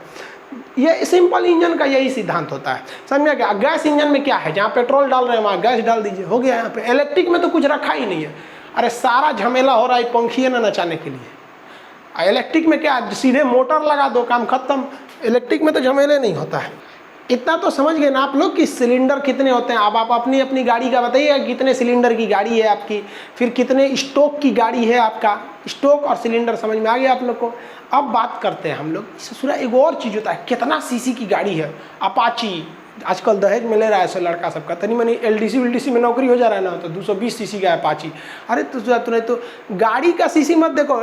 ये सिंपल इंजन का यही सिद्धांत होता है। समझ क्या। गैस इंजन में क्या है, जहाँ पेट्रोल डाल रहे हैं वहाँ गैस डाल दीजिए, हो गया। यहाँ पे इलेक्ट्रिक में तो कुछ रखा ही नहीं है। अरे सारा झमेला हो रहा है पंखी ना नचाने के लिए। इलेक्ट्रिक में क्या, सीधे मोटर लगा दो, काम खत्म। इलेक्ट्रिक में तो झमेले नहीं होता है। इतना तो समझ गए ना आप लोग कि सिलेंडर कितने होते हैं। अब आप अपनी अपनी गाड़ी का बताइए, कितने सिलेंडर की गाड़ी है आपकी, फिर कितने स्टोक की गाड़ी है आपका। स्टोक और सिलेंडर समझ में आ गया आप लोग को। अब बात करते हैं हम लोग ससुरा, एक और चीज़ होता है, कितना सीसी की गाड़ी है। अपाची आजकल दहेज में ले रहा है लड़का सबका, तनी मनी LDC में नौकरी हो जा रहा है ना, तो 220 सीसी का अपाची। अरे तो गाड़ी का सीसी मत देखो,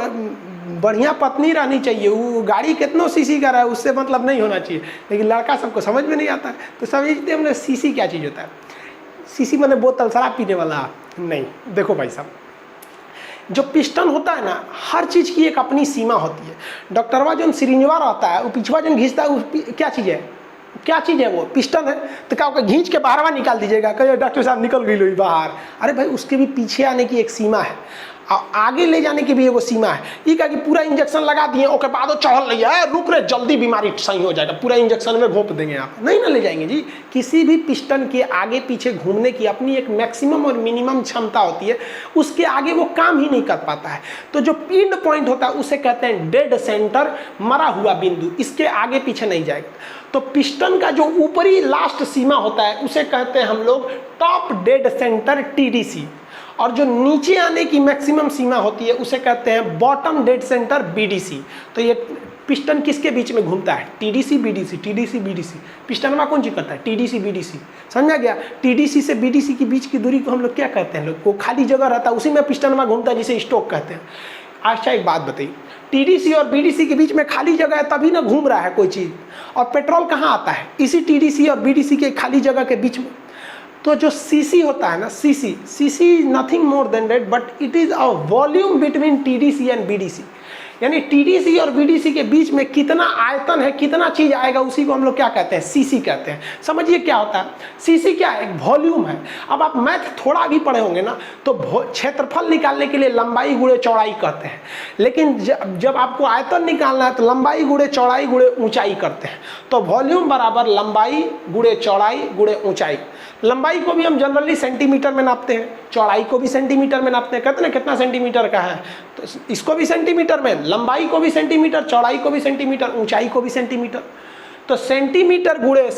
बढ़िया पत्नी रहनी चाहिए। वो गाड़ी कितनों सीसी का रहा है उससे मतलब नहीं होना चाहिए, लेकिन लड़का सबको समझ में नहीं आता है। तो समझते हम लोग सीसी क्या चीज़ होता है। सीसी मैंने बोतल शराब पीने वाला नहीं। देखो भाई साहब, जो पिस्टन होता है ना, हर चीज़ की एक अपनी सीमा होती है। डॉक्टरवा जो सिरिंजवा रहता है, वो पिछवा जो घींचता है, वो क्या चीज़ है, क्या चीज़ है, वो पिस्टन है। तो क्या होगा, घींच के बाहरवा निकाल दीजिएगा, कहिए डॉक्टर साहब निकल गई लो बाहर। अरे भाई, उसके भी पीछे आने की एक सीमा है और आगे ले जाने की भी एगो सीमा है। ये क्या कि पूरा इंजेक्शन लगा दिए, उसके बाद वो चढ़ल रही है, रुक रहे, जल्दी बीमारी सही हो जाएगा, पूरा इंजेक्शन में घोंप देंगे आप, नहीं ना ले जाएंगे जी। किसी भी पिस्टन के आगे पीछे घूमने की अपनी एक मैक्सिमम और मिनिमम क्षमता होती है, उसके आगे वो काम ही नहीं कर पाता है। तो जो एंड पॉइंट होता है उसे कहते हैं डेड सेंटर, मरा हुआ बिंदु, इसके आगे पीछे नहीं जाएगा। तो पिस्टन का जो ऊपरी लास्ट सीमा होता है उसे कहते हैं हम लोग टॉप डेड सेंटर TDC, और जो नीचे आने की मैक्सिमम सीमा होती है उसे कहते हैं बॉटम डेड सेंटर BDC। तो ये पिस्टन किसके बीच में घूमता है, TDC BDC। पिस्टन में कौन चीज करता है, TDC BDC। समझा गया। TDC से BDC की बीच की दूरी को हम लोग क्या कहते हैं, लोग को खाली जगह रहता है, उसी में पिस्टन में घूमता है, जिसे स्टोक कहते हैं। अच्छा एक बात बताइए, TDC और BDC के बीच में खाली जगह है तभी ना घूम रहा है कोई चीज़, और पेट्रोल कहाँ आता है, इसी TDC और BDC के खाली जगह के बीच में। तो जो CC होता है ना, CC nothing more than debt, but it is a volume between TDC and BDC। यानी टीडीसी और बीडीसी के बीच में कितना आयतन है, कितना चीज आएगा, उसी को हम लोग क्या कहते हैं, सीसी कहते हैं। समझिए क्या होता है सीसी, क्या है, एक वॉल्यूम है। अब आप मैथ थोड़ा भी पढ़े होंगे ना, तो क्षेत्रफल निकालने के लिए लंबाई गुणे चौड़ाई कहते हैं, लेकिन जब आपको आयतन निकालना है तो लंबाई गुणे चौड़ाई गुणे ऊंचाई करते हैं। तो वॉल्यूम बराबर लंबाई गुणे चौड़ाई गुणे ऊंचाई। लंबाई को भी हम जनरली सेंटीमीटर में नापते हैं, चौड़ाई को भी सेंटीमीटर में नापते हैं। कहते हैं कितना सेंटीमीटर का है, तो इसको भी सेंटीमीटर में, लंबाई को भी सेंटीमीटर, चौड़ाई को भी सेंटीमीटर, ऊंचाई को भी सेंटीमीटर। तो सेंटीमीटर गुणे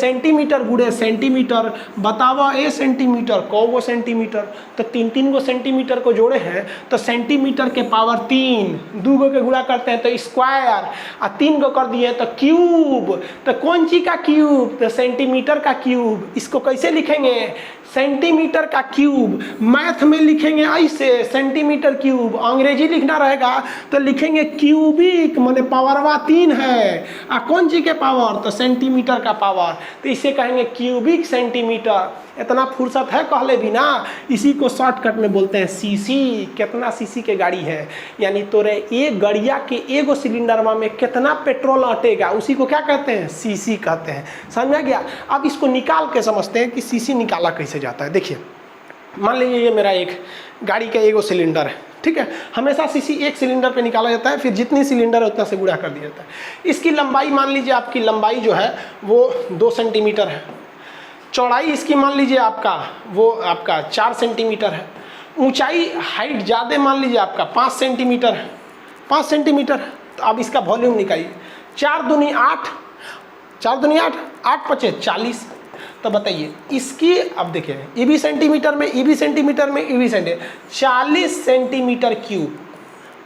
सेंटीमीटर, बतावा ए सेंटीमीटर को वो सेंटीमीटर, तो तीन तीन गो सेंटीमीटर को जोड़े हैं तो सेंटीमीटर के पावर 3, 2 गो के गुणा करते हैं तो स्क्वायर, और 3 गो कर दिए तो क्यूब। तो कौन सी का क्यूब, तो सेंटीमीटर का क्यूब। इसको कैसे लिखेंगे, सेंटीमीटर का क्यूब। मैथ में लिखेंगे ऐसे सेंटीमीटर क्यूब, अंग्रेजी लिखना रहेगा तो लिखेंगे क्यूबिक, माने पावरवा 3 है, और कौन सी के पावर, तो सेंटीमीटर का पावर, तो इसे कहेंगे क्यूबिक सेंटीमीटर। इतना फुर्सत है कहले भी ना, इसी को शॉर्टकट में बोलते हैं सीसी। कितना सीसी के गाड़ी है, यानी तोरे एक गड़िया के एगो सिलेंडरवा में कितना पेट्रोल अटेगा, उसी को क्या कहते हैं, सीसी कहते हैं। समझ गया। अब इसको निकाल के समझते हैं कि सीसी निकाला कैसे जाता है। देखिए मान लीजिए ये मेरा एक गाड़ी का एगो सिलेंडर है, ठीक है। हमेशा सीसी एक सिलेंडर पे निकाला जाता है, फिर जितनी सिलेंडर है उतना से गुणा कर दिया जाता है। इसकी लंबाई मान लीजिए, आपकी लंबाई जो है वो 2 सेंटीमीटर है, चौड़ाई इसकी मान लीजिए आपका 4 सेंटीमीटर है, ऊंचाई हाइट ज़्यादा मान लीजिए आपका 5 सेंटीमीटर है, 5 सेंटीमीटर। तो अब इसका वॉल्यूम निकालिए, 4 दूनी 8, 4 दूनी 8, 8 पचे 40। तो बताइए इसकी, अब देखिए ये भी सेंटीमीटर में, ये भी सेंटीमीटर में, ये भी सेंटीमीटर, 40 सेंटीमीटर क्यूब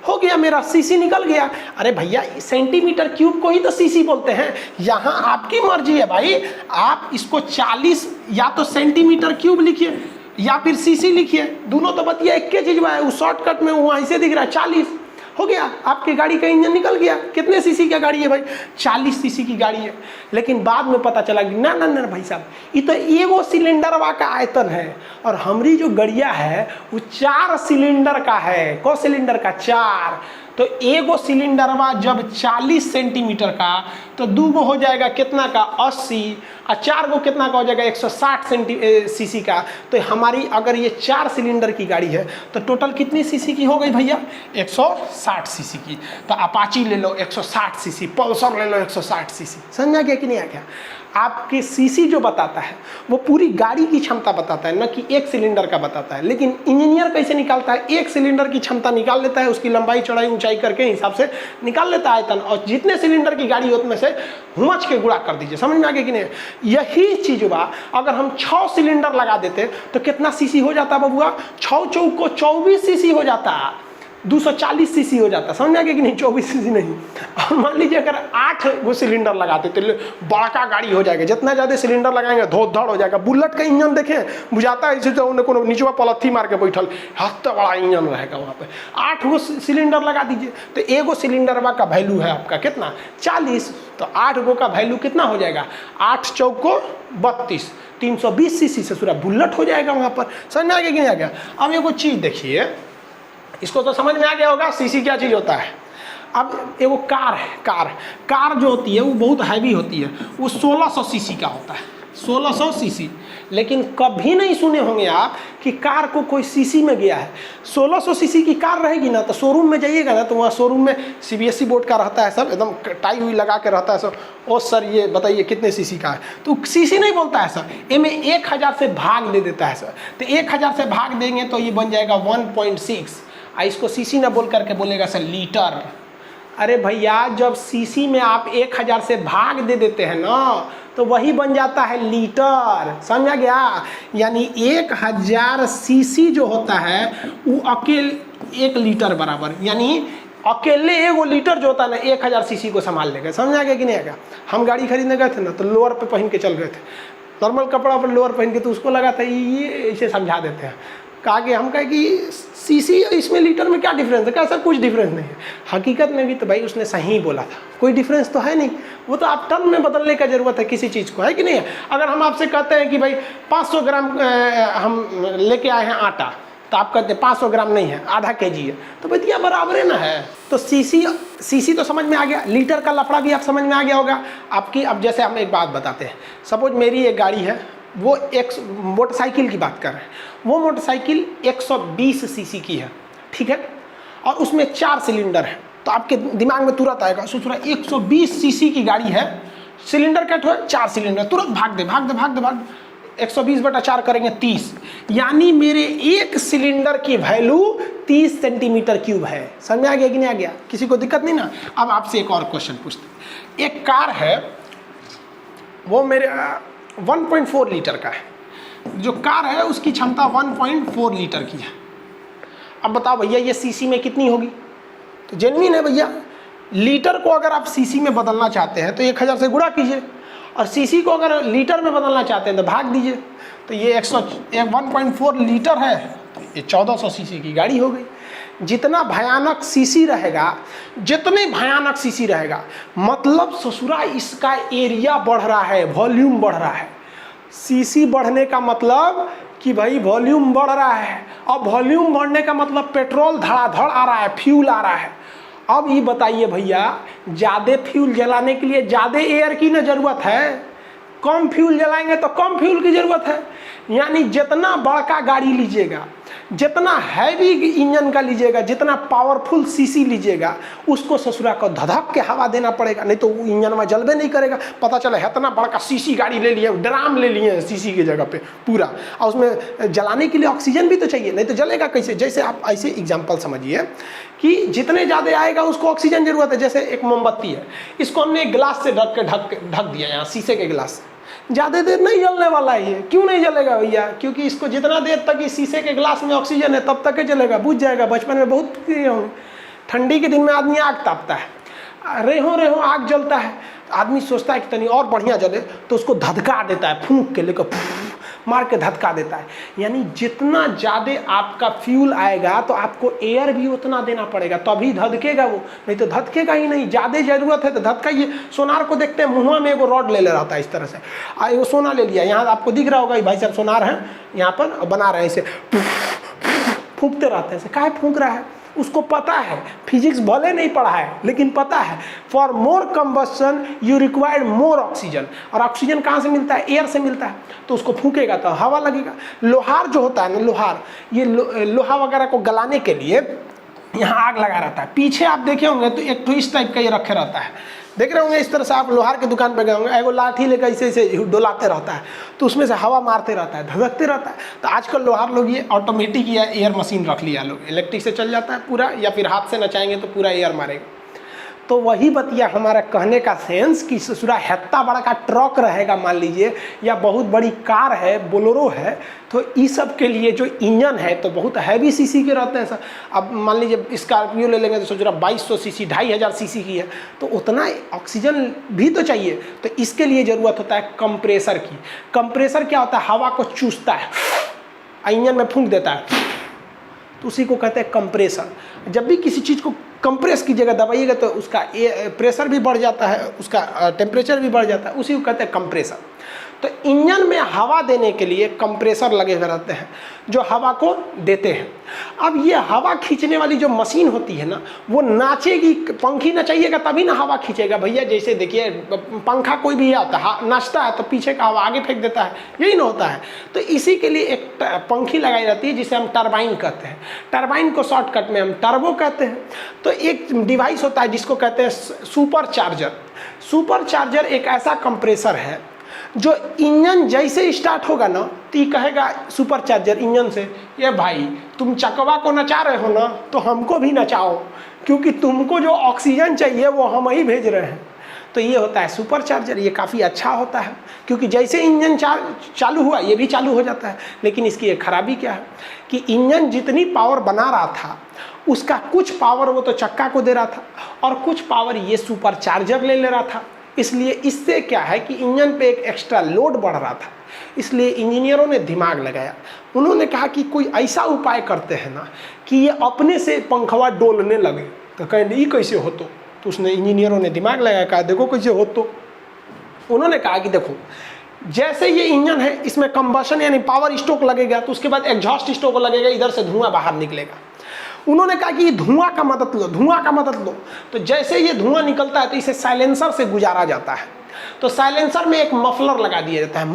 हो गया मेरा, सीसी निकल गया। अरे भैया सेंटीमीटर क्यूब को ही तो सीसी बोलते हैं। यहाँ आपकी मर्जी है भाई, आप इसको 40 या तो सेंटीमीटर क्यूब लिखिए या फिर सीसी लिखिए, दोनों तो बतिया एक के चीज है। उस शॉर्टकट में वहाँ ऐसे दिख रहा है 40, हो गया, आपकी गाड़ी का इंजन निकल गया। कितने सीसी की गाड़ी है भाई, 40 सीसी की गाड़ी है। लेकिन बाद में पता चला कि ना ना ना भाई साहब, ये तो एगो सिलेंडरवा का आयतन है, और हमारी जो गड़िया है वो 4 सिलेंडर का है। कौ सिलेंडर का, 4। तो एगो सिलेंडरवा जब 40 सेंटीमीटर का, तो 2 गो हो जाएगा कितना का, 80, और 4 गो कितना का हो जाएगा, 160 सीसी का। तो हमारी अगर ये 4 सिलेंडर की गाड़ी है तो टोटल कितनी सीसी की हो गई भैया, 160 सीसी की। तो अपाची ले लो 160 सीसी, पल्सर ले लो 160 सीसी। समझा गया कि नहीं आ गया। आपके सीसी जो बताता है वो पूरी गाड़ी की क्षमता बताता है, न कि एक सिलेंडर का बताता है। लेकिन इंजीनियर कैसे निकालता है, एक सिलेंडर की क्षमता निकाल लेता है, उसकी लंबाई चौड़ाई ऊंचाई करके हिसाब से निकाल लेता है आयतन, और जितने सिलेंडर की गाड़ी होती में से हुमच के गुणा कर दीजिए। समझ में आ गया कि नहीं। यही चीज बा, अगर हम 6 सिलेंडर लगा देते तो कितना सीसी हो जाता बबुआ, 6 चौक को 24 सीसी हो जाता, 240 सीसी हो जाता। समझ आ गया कि नहीं, 24 सीसी नहीं। और मान लीजिए अगर 8 गो सिलेंडर लगाते तो बड़का गाड़ी हो जाएगा। जितना ज़्यादा सिलेंडर लगाएंगे धोध धड़ हो जाएगा। बुलेट का इंजन देखें, बुझाता है इसे, तो को नीचवा पलथी मार के बैठल, हफ्ता बड़ा इंजन रहेगा वहाँ पे। 8 गो सिलेंडर लगा दीजिए तो एगो सिलेंडरवा का वैल्यू है आपका कितना, 40। तो 8 गो का वैल्यू कितना हो जाएगा, 8 चौक को 32, 320 सीसी से पूरा बुलेट हो जाएगा वहाँ पर। समझ में आ गया कि नहीं आ गया। अब एगो चीज़ देखिए, इसको तो समझ में आ गया होगा सीसी क्या चीज़ होता है। अब एगो कार है, कार जो होती है वो बहुत हैवी होती है, वो 1600 सीसी का होता है, 1600 सीसी। लेकिन कभी नहीं सुने होंगे आप कि कार को कोई सीसी में गया है। 1600 सीसी की कार रहेगी ना, तो शोरूम में जाइएगा ना, तो वहाँ शोरूम में CBSE बोर्ड का रहता है सब, एकदम टाई हुई लगा के रहता है सब। ओ सर ये बताइए कितने सीसी का है, तो सीसी नहीं बोलता है सर, इनमें 1000 से भाग दे देता है सर। तो 1000 से भाग देंगे तो ये बन जाएगा 1.6, इसको सीसी ना बोल करके बोलेगा सर लीटर। अरे भैया जब सीसी में आप 1000 से भाग दे देते हैं ना, तो वही बन जाता है लीटर। समझा गया। यानी 1000 सीसी जो होता है वो अकेले 1 लीटर बराबर, यानी अकेले एगो लीटर जो होता है ना 1000 सीसी को संभाल लेगा। समझा गया कि नहीं आएगा। हम गाड़ी खरीदने गए थे ना, तो लोअर पे पहन के चल गए थे, नॉर्मल कपड़ा पर लोअर पहन के, तो उसको लगा था ये इसे समझा देते हैं। कहा कि हम कहे कि सीसी इसमें लीटर में क्या डिफरेंस है, कैसा कुछ डिफरेंस नहीं है। हकीकत में भी तो भाई उसने सही ही बोला था, कोई डिफरेंस तो है नहीं। वो तो आप टर्म में बदलने का जरूरत है किसी चीज़ को, है कि नहीं है। अगर हम आपसे कहते हैं कि भाई 500 ग्राम हम लेके आए हैं आटा, तो आप कहते हैं 500 ग्राम नहीं है, आधा केजी है, तो भैया बराबर है ना है। तो सीसी तो समझ में आ गया, लीटर का लफड़ा भी आप समझ में आ गया होगा आपकी। अब जैसे हम एक बात बताते हैं, सपोज मेरी एक गाड़ी है, वो एक मोटरसाइकिल की बात कर रहे हैं, वो मोटरसाइकिल 120 सीसी की है, ठीक है, और उसमें 4 सिलेंडर है। तो आपके दिमाग में तुरंत आएगा, सोच रहा 120 सीसी की गाड़ी है, सिलेंडर क्या है, 4 सिलेंडर, तुरंत भाग दे 120/4 करेंगे 30, यानी मेरे एक सिलेंडर की वैल्यू 30 सेंटीमीटर क्यूब है। समझ में आ गया कि नहीं आ गया? किसी को दिक्कत नहीं ना? अब आपसे एक और क्वेश्चन पूछते हैं। एक कार है, वो मेरे 1.4 लीटर का है, जो कार है उसकी क्षमता 1.4 लीटर की है। अब बताओ भैया ये सीसी में कितनी होगी? तो जेन्युइन है भैया, लीटर को अगर आप सीसी में बदलना चाहते हैं तो 1000 से गुणा कीजिए, और सीसी को अगर लीटर में बदलना चाहते हैं तो भाग दीजिए। तो ये 1.4 लीटर है, तो ये 1400 सीसी की गाड़ी हो गई। जितना भयानक सीसी रहेगा, जितने भयानक सीसी रहेगा, मतलब ससुरा इसका एरिया बढ़ रहा है, वॉल्यूम बढ़ रहा है। सीसी बढ़ने का मतलब कि भाई वॉल्यूम बढ़ रहा है, और वॉल्यूम बढ़ने का मतलब पेट्रोल धड़ाधड़ आ रहा है, फ्यूल आ रहा है। अब ये बताइए भैया, ज़्यादा फ्यूल जलाने के लिए ज़्यादा एयर की ना ज़रूरत है, कम फ्यूल जलाएंगे तो कम फ्यूल की ज़रूरत है। यानी जितना बड़का गाड़ी लीजिएगा, जितना हैवी इंजन का लीजिएगा, जितना पावरफुल सीसी लीजिएगा, उसको ससुरा को धधक के हवा देना पड़ेगा, नहीं तो वो इंजन में जलबे नहीं करेगा। पता चला इतना बड़का सीसी गाड़ी ले लिए, ड्राम ले लिए सीसी की जगह पे पूरा, और उसमें जलाने के लिए ऑक्सीजन भी तो चाहिए, नहीं तो जलेगा कैसे? जैसे आप ऐसे एग्जाम्पल समझिए कि जितने ज़्यादा आएगा उसको ऑक्सीजन जरूरत है। जैसे एक मोमबत्ती है, इसको हमने एक गिलास से ढक दिया, यहाँ शीशे के गिलास से, ज़्यादा देर नहीं जलने वाला है ये। क्यों नहीं जलेगा भैया? क्योंकि इसको जितना देर तक इस शीशे के गिलास में ऑक्सीजन है तब तक ही जलेगा, बुझ जाएगा। बचपन में बहुत किए होंगे, ठंडी के दिन में आदमी आग तापता है, रेहो आग जलता है, आदमी सोचता है कि तनी और बढ़िया जले, तो उसको धधका देता है, फूंक के लेकर मार के धधका देता है। यानी जितना ज़्यादा आपका फ्यूल आएगा तो आपको एयर भी उतना देना पड़ेगा, तभी धधकेगा वो, नहीं तो धधकेगा ही नहीं। ज़्यादा ज़रूरत है तो धधकाइए। सोनार को देखते हैं, मुँह में एगो रॉड ले रहता है इस तरह से, एगो सोना ले लिया, यहाँ आपको दिख रहा होगा भाई साहब सोनार है, यहाँ पर बना रहे हैं, इसे फूंकते रहते हैं। काहे फूंक रहा है? उसको पता है, फिजिक्स भले नहीं पढ़ा है लेकिन पता है, for more combustion you required more oxygen. और ऑक्सीजन कहाँ से मिलता है? एयर से मिलता है। तो उसको फूकेगा तो हवा लगेगा। लोहार जो होता है ना, लोहार, ये लोहा वगैरह को गलाने के लिए यहाँ आग लगा रहता है। पीछे आप देखे होंगे तो एक तो इस टाइप का ये रखे रहता है, देख रहे होंगे इस तरह से। आप लोहार की दुकान पर गए होंगे, एगो लाठी लेकर ऐसे डोलाते रहता है, तो उसमें से हवा मारते रहता है, धधकते रहता है। तो आजकल लोहार लोग ये ऑटोमेटिक या एयर मशीन रख लिया लोग, इलेक्ट्रिक से चल जाता है पूरा, या फिर हाथ से नचाएंगे तो पूरा एयर मारेगा। तो वही बतिया हमारा कहने का सेंस कि ससुरा हेत्ता बड़ा का ट्रक रहेगा मान लीजिए, या बहुत बड़ी कार है, बोलेरो है, तो इस सब के लिए जो इंजन है तो बहुत हैवी सीसी के रहते हैं सर। अब मान लीजिए स्कॉर्पियो ले लेंगे तो सोच रहा 2200 सीसी, 2500 सीसी की है, तो उतना ऑक्सीजन भी तो चाहिए। तो इसके लिए ज़रूरत होता है कंप्रेसर की। कंप्रेसर क्या होता है? हवा को चूसता है, इंजन में फूंक देता है, तो उसी को कहते हैं कंप्रेसर। जब भी किसी चीज़ को कंप्रेस की जगह दबाइएगा तो उसका प्रेशर भी बढ़ जाता है, उसका टेम्परेचर भी बढ़ जाता है, उसी को कहते हैं कंप्रेसर। तो इंजन में हवा देने के लिए कंप्रेसर लगे हुए रहते हैं जो हवा को देते हैं। अब ये हवा खींचने वाली जो मशीन होती है ना, वो नाचेगी, पंखी नचाइएगा तभी ना हवा खींचेगा भैया। जैसे देखिए पंखा कोई भी आता है, नाचता है तो पीछे का हवा आगे फेंक देता है, यही ना होता है। तो इसी के लिए एक पंखी लगाई जाती है जिसे हम टरबाइन कहते हैं। टरबाइन को शॉर्टकट में हम टर्बो कहते हैं। तो एक डिवाइस होता है जिसको कहते हैं सुपर चार्जर। सुपर चार्जर एक ऐसा कंप्रेसर है जो इंजन जैसे स्टार्ट होगा ना तो कहेगा सुपर चार्जर इंजन से, ये भाई तुम चकवा को नचा रहे हो ना, तो हमको भी नचाओ, क्योंकि तुमको जो ऑक्सीजन चाहिए वो हम ही भेज रहे हैं। तो ये होता है सुपर चार्जर। ये काफ़ी अच्छा होता है क्योंकि जैसे इंजन चालू हुआ ये भी चालू हो जाता है। लेकिन इसकी एक खराबी क्या है कि इंजन जितनी पावर बना रहा था उसका कुछ पावर वो तो चक्का को दे रहा था और कुछ पावर ये सुपर चार्जर ले रहा था। इसलिए इससे क्या है कि इंजन पे एक एक्स्ट्रा लोड बढ़ रहा था। इसलिए इंजीनियरों ने दिमाग लगाया, उन्होंने कहा कि कोई ऐसा उपाय करते हैं ना कि ये अपने से पंखवा डोलने लगे। तो कहें ये कैसे हो? तो उसने इंजीनियरों ने दिमाग लगाया, कहा देखो कैसे हो। तो उन्होंने कहा कि देखो जैसे ये इंजन है, इसमें कंबशन यानी पावर स्ट्रोक लगेगा, तो उसके बाद एग्जॉस्ट स्ट्रोक लगेगा, इधर से धुआं बाहर निकलेगा। उन्होंने कहा कि धुआं का मदद लो, धुआं का मदद लो। तो जैसे ये धुआं निकलता है तो इसे साइलेंसर से गुजारा जाता है। तो साइलेंसर में एक मफलर लगा दिया जाता है।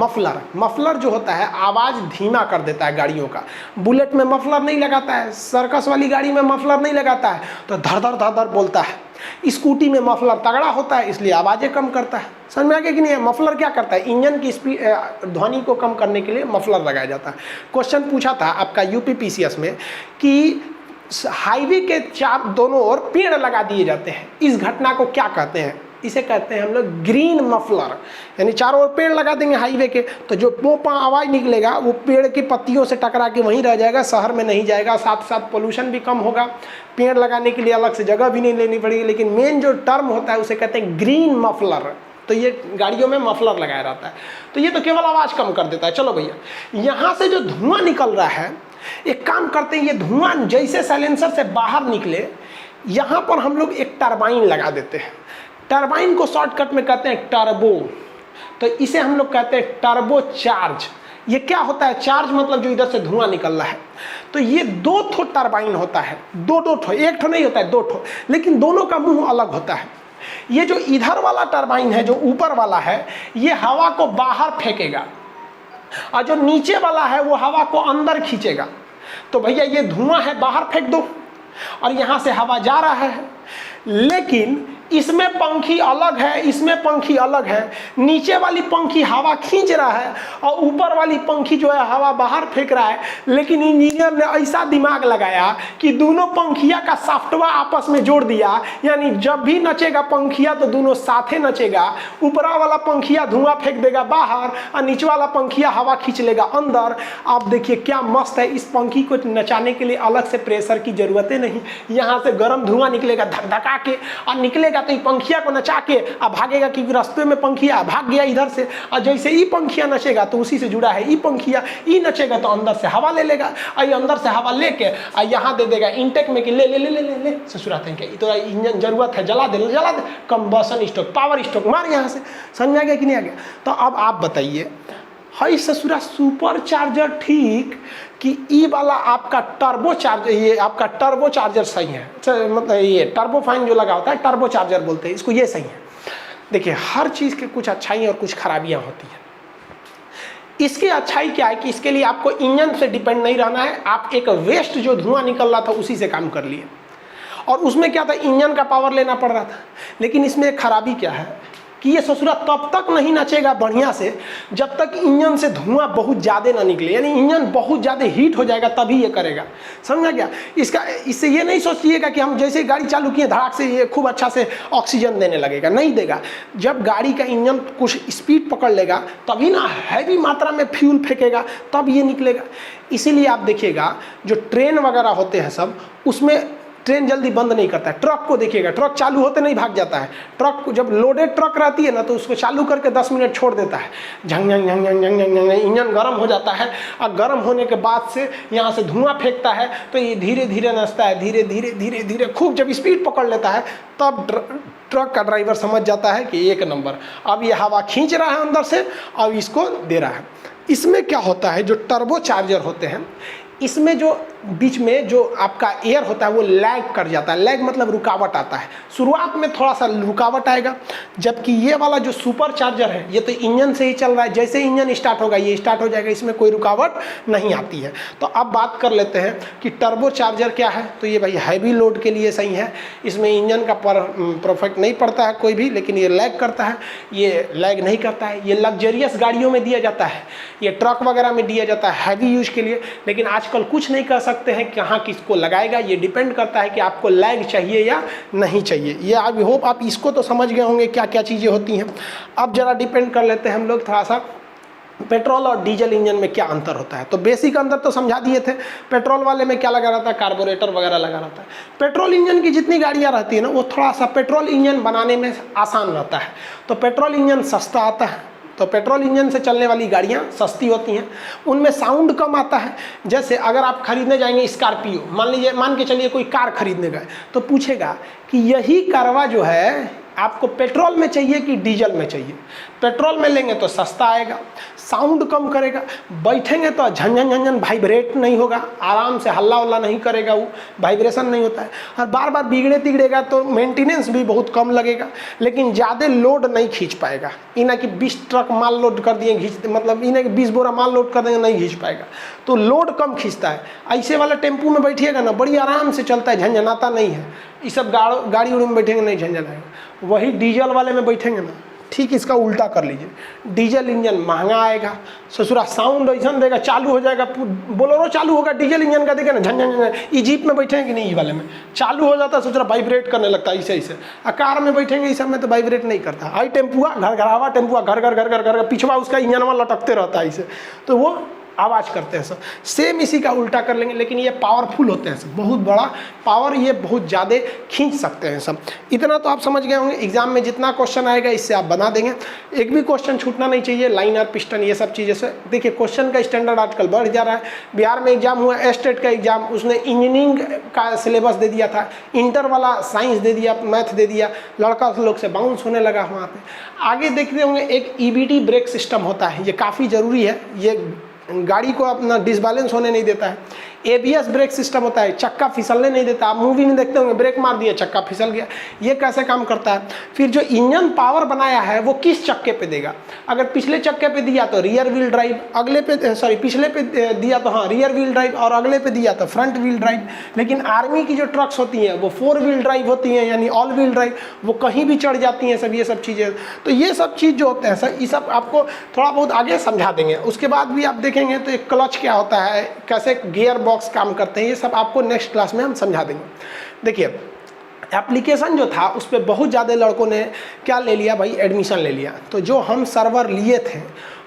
मफलर जो होता है आवाज़ धीमा कर देता है गाड़ियों का। बुलेट में मफलर नहीं लगाता है, सर्कस वाली गाड़ी में मफलर नहीं लगाता है, तो धड़ धड़ बोलता है। स्कूटी में मफलर तगड़ा होता है, इसलिए आवाज़ें कम करता है। समझ में आ गया कि नहीं? मफलर क्या करता है? इंजन की स्पीड, ध्वनि को कम करने के लिए मफलर लगाया जाता है। क्वेश्चन पूछा था आपका यूपीपीसीएस में कि हाईवे के दोनों ओर पेड़ लगा दिए जाते हैं, इस घटना को क्या कहते हैं? इसे कहते हैं हम लोग ग्रीन मफलर। यानी चारों ओर पेड़ लगा देंगे हाईवे के, तो जो पोपा आवाज़ निकलेगा वो पेड़ की पत्तियों से टकरा के वहीं रह जाएगा, शहर में नहीं जाएगा। साथ साथ पोल्यूशन भी कम होगा, पेड़ लगाने के लिए अलग से जगह भी नहीं लेनी पड़ेगी। लेकिन मेन जो टर्म होता है उसे कहते हैं ग्रीन मफलर। तो ये गाड़ियों में मफलर लगाया रहता है। तो ये तो केवल आवाज़ कम कर देता है। चलो भैया, यहाँ से जो धुआं निकल रहा है, एक काम करते हैं, ये धुआं जैसे साइलेंसर से बाहर निकले, यहाँ पर हम लोग एक टरबाइन लगा देते हैं। टरबाइन को शॉर्टकट में कहते हैं टर्बो। तो इसे हम लोग कहते हैं टर्बो चार्ज। ये क्या होता है? चार्ज मतलब जो इधर से धुआं निकल रहा है। तो ये 2 ठो टरबाइन होता है, 2 ठो, 1 ठो नहीं होता है, 2 ठो, लेकिन दोनों का मुंह अलग होता है। ये जो इधर वाला टरबाइन है, जो ऊपर वाला है, ये हवा को बाहर फेंकेगा, और जो नीचे वाला है वो हवा को अंदर खींचेगा। तो भैया ये धुआं है, बाहर फेंक दो, और यहाँ से हवा जा रहा है। लेकिन इसमें पंखी अलग है, इसमें पंखी अलग है। नीचे वाली पंखी हवा खींच रहा है और ऊपर वाली पंखी जो है हवा बाहर फेंक रहा है। लेकिन इंजीनियर ने ऐसा दिमाग लगाया कि दोनों पंखिया का सॉफ्टवेयर आपस में जोड़ दिया, यानी जब भी नचेगा पंखिया तो दोनों साथे नचेगा। ऊपरा वाला पंखिया धुआं फेंक देगा बाहर और नीचे वाला पंखिया हवा खींच लेगा अंदर। आप देखिए क्या मस्त है। इस पंखी को नचाने के लिए अलग से प्रेशर की जरूरत नहीं। यहाँ से गर्म धुआं निकलेगा धक-धका के, और निकलेगा तो ये पंखिया को नचा के अब भागेगा, क्योंकि रास्ते में पंखिया भाग गया इधर से। और जैसे ई पंखिया नचेगा तो उसी से जुड़ा है ई पंखिया, ई नचेगा तो अंदर से हवा ले लेगा, और ये अंदर से हवा लेके और यहाँ दे देगा इनटेक में कि ले ले ले ले ले, ले। ससुराते हैं कि तो इंजन जरूरत है, जला दे, कंबशन स्ट्रोक, पावर स्ट्रोक मार यहाँ से। समझ आ गया कि नहीं आ गया? तो अब आप बताइए, हाई ससुरा सुपर चार्जर ठीक कि ई वाला आपका टर्बो चार्जर, ये आपका टर्बो चार्जर सही है? मतलब ये टर्बो फाइन जो लगा होता है टर्बो चार्जर बोलते हैं इसको, ये सही है। देखिए हर चीज़ के कुछ अच्छाई और कुछ खराबियां होती हैं। इसकी अच्छाई क्या है कि इसके लिए आपको इंजन से डिपेंड नहीं रहना है। आप एक वेस्ट जो धुआं निकल रहा था उसी से काम कर लिए, और उसमें क्या था, इंजन का पावर लेना पड़ रहा था। लेकिन इसमें एक खराबी क्या है कि ये ससुरा तब तक नहीं नचेगा बढ़िया से जब तक इंजन से धुआं बहुत ज़्यादा ना निकले। यानी इंजन बहुत ज़्यादा हीट हो जाएगा तभी ये करेगा। समझा क्या? इससे ये नहीं सोचिएगा कि हम जैसे गाड़ी चालू किए धड़ाक से ये खूब अच्छा से ऑक्सीजन देने लगेगा, नहीं देगा। जब गाड़ी का इंजन कुछ स्पीड पकड़ लेगा तभी ना हैवी मात्रा में फ्यूल फेंकेगा, तब ये निकलेगा। इसीलिए आप देखिएगा जो ट्रेन वगैरह होते हैं सब, उसमें ट्रेन जल्दी बंद नहीं करता है। ट्रक को देखिएगा, ट्रक चालू होते नहीं भाग जाता है। ट्रक को जब लोडेड ट्रक रहती है ना तो उसको चालू करके 10 मिनट छोड़ देता है, झंग झंग झंग झंग झंग झंग, इंजन गर्म हो जाता है, और गर्म होने के बाद से यहाँ से धुआं फेंकता है, तो ये धीरे धीरे नचता है, धीरे धीरे धीरे धीरे खूब जब स्पीड पकड़ लेता है तब ट्रक का ड्राइवर समझ जाता है कि 1 नंबर, अब ये हवा खींच रहा है अंदर से, अब इसको दे रहा है। इसमें क्या होता है, जो टर्बो चार्जर होते हैं इसमें जो बीच में जो आपका एयर होता है वो लैग कर जाता है। लैग मतलब रुकावट आता है, शुरुआत में थोड़ा सा रुकावट आएगा। जबकि ये वाला जो सुपर चार्जर है ये तो इंजन से ही चल रहा है, जैसे इंजन स्टार्ट होगा ये स्टार्ट हो जाएगा, इसमें कोई रुकावट नहीं आती है। तो अब बात कर लेते हैं कि टर्बो चार्जर क्या है। तो ये भाई हैवी लोड के लिए सही है, इसमें इंजन का परफेक्ट नहीं पड़ता है कोई भी, लेकिन ये लैग करता है, ये लैग नहीं करता है। ये लग्जरियस गाड़ियों में दिया जाता है, ये ट्रक वगैरह में दिया जाता है हैवी यूज के लिए। लेकिन आजकल कुछ नहीं कर सकते हैं कहाँ किसको लगाएगा, ये डिपेंड करता है कि आपको लैग चाहिए या नहीं चाहिए। ये आई होप आप इसको तो समझ गए होंगे क्या क्या चीज़ें होती हैं। अब जरा डिपेंड कर लेते हैं हम लोग थोड़ा सा पेट्रोल और डीजल इंजन में क्या अंतर होता है। तो बेसिक अंतर तो समझा दिए थे। पेट्रोल वाले में क्या लगा रहता है, कार्बोरेटर वगैरह लगा रहता है। पेट्रोल इंजन की जितनी गाड़ियाँ रहती है ना वो थोड़ा सा पेट्रोल इंजन बनाने में आसान रहता है। तो पेट्रोल इंजन सस्ता आता है, तो पेट्रोल इंजन से चलने वाली गाड़ियाँ सस्ती होती हैं, उनमें साउंड कम आता है। जैसे अगर आप खरीदने जाएंगे स्कॉर्पियो, मान के चलिए कोई कार खरीदने गए तो पूछेगा कि यही कारवा जो है आपको पेट्रोल में चाहिए कि डीजल में चाहिए। पेट्रोल में लेंगे तो सस्ता आएगा, साउंड कम करेगा, बैठेंगे तो झंझन झंझन वाइब्रेट नहीं होगा, आराम से हल्ला वल्ला नहीं करेगा, वो वाइब्रेशन नहीं होता है, और बार बार बिगड़े तिगड़ेगा तो मेंटेनेंस भी बहुत कम लगेगा, लेकिन ज़्यादा लोड नहीं खींच पाएगा। इन्हें कि 20 ट्रक माल लोड कर दिए खींचते, मतलब इन्हें कि 20 बोरा माल लोड कर देंगे नहीं खींच पाएगा, तो लोड कम खींचता है। ऐसे वाला टेम्पू में बैठिएगा ना, बड़ी आराम से चलता है, झंझनाता नहीं है। ये सब गाड़ी उड़ी में बैठेंगे नहीं झंझन आएगा। वही डीजल वाले में बैठेंगे ना, ठीक इसका उल्टा कर लीजिए, डीजल इंजन महंगा आएगा, ससुरा साउंड ऐसा देगा, चालू हो जाएगा, बोलेरो चालू होगा डीजल इंजन का, देखे ना झंझन झंझन। ई जीप में बैठेंगे कि नहीं, ई वाले में चालू हो जाता है, ससुरा वाइब्रेट करने लगता है ऐसे ऐसे। कार में बैठेंगे इस सब में तो वाइब्रेट नहीं करता। आई टेम्पुआ घर घरावा टेम्पुआ घर घर घर घर घर पिछवा उसका इंजन लटकते रहता है ऐसे, तो वो आवाज़ करते हैं सब। सेम इसी का उल्टा कर लेंगे, लेकिन ये पावरफुल होते हैं सब, बहुत बड़ा पावर, ये बहुत ज़्यादा खींच सकते हैं सब। इतना तो आप समझ गए होंगे। एग्जाम में जितना क्वेश्चन आएगा इससे आप बना देंगे, एक भी क्वेश्चन छूटना नहीं चाहिए। लाइनर, पिस्टन, ये सब चीज़ें से देखिए क्वेश्चन का स्टैंडर्ड आजकल बढ़ जा रहा है। बिहार में एग्जाम हुआ, स्टेट का एग्जाम, उसने इंजीनियरिंग का सिलेबस दे दिया था, इंटर वाला साइंस दे दिया, मैथ दे दिया, लड़का लोग से बाउंस होने लगा वहाँ पे। आगे देखते होंगे एक EBD ब्रेक सिस्टम होता है, ये काफ़ी ज़रूरी है, ये गाड़ी को अपना डिसबैलेंस होने नहीं देता है। ABS ब्रेक सिस्टम होता है, चक्का फिसलने नहीं देता। आप मूवी में देखते होंगे, ब्रेक मार दिया चक्का फिसल गया, ये कैसे काम करता है। फिर जो इंजन पावर बनाया है वो किस चक्के पे देगा, अगर पिछले चक्के पे दिया तो रियर व्हील ड्राइव, अगले पे पिछले पे दिया तो हाँ रियर व्हील ड्राइव, और अगले पे दिया तो फ्रंट व्हील ड्राइव। लेकिन आर्मी की जो ट्रक्स होती हैं वो 4 व्हील ड्राइव होती हैं, यानी ऑल व्हील ड्राइव, वो कहीं भी चढ़ जाती हैं सब, ये सब चीज़ें। तो ये सब चीज़ जो होते हैं सर, ये सब आपको थोड़ा बहुत आगे समझा देंगे। उसके बाद भी आप देखेंगे तो एक क्लच क्या होता है, कैसे गियर बॉक्स काम करते हैं, ये सब आपको नेक्स्ट क्लास में हम समझा देंगे। देखिए एप्लीकेशन जो था उस पर बहुत ज़्यादा लड़कों ने क्या ले लिया भाई, एडमिशन ले लिया। तो जो हम सर्वर लिए थे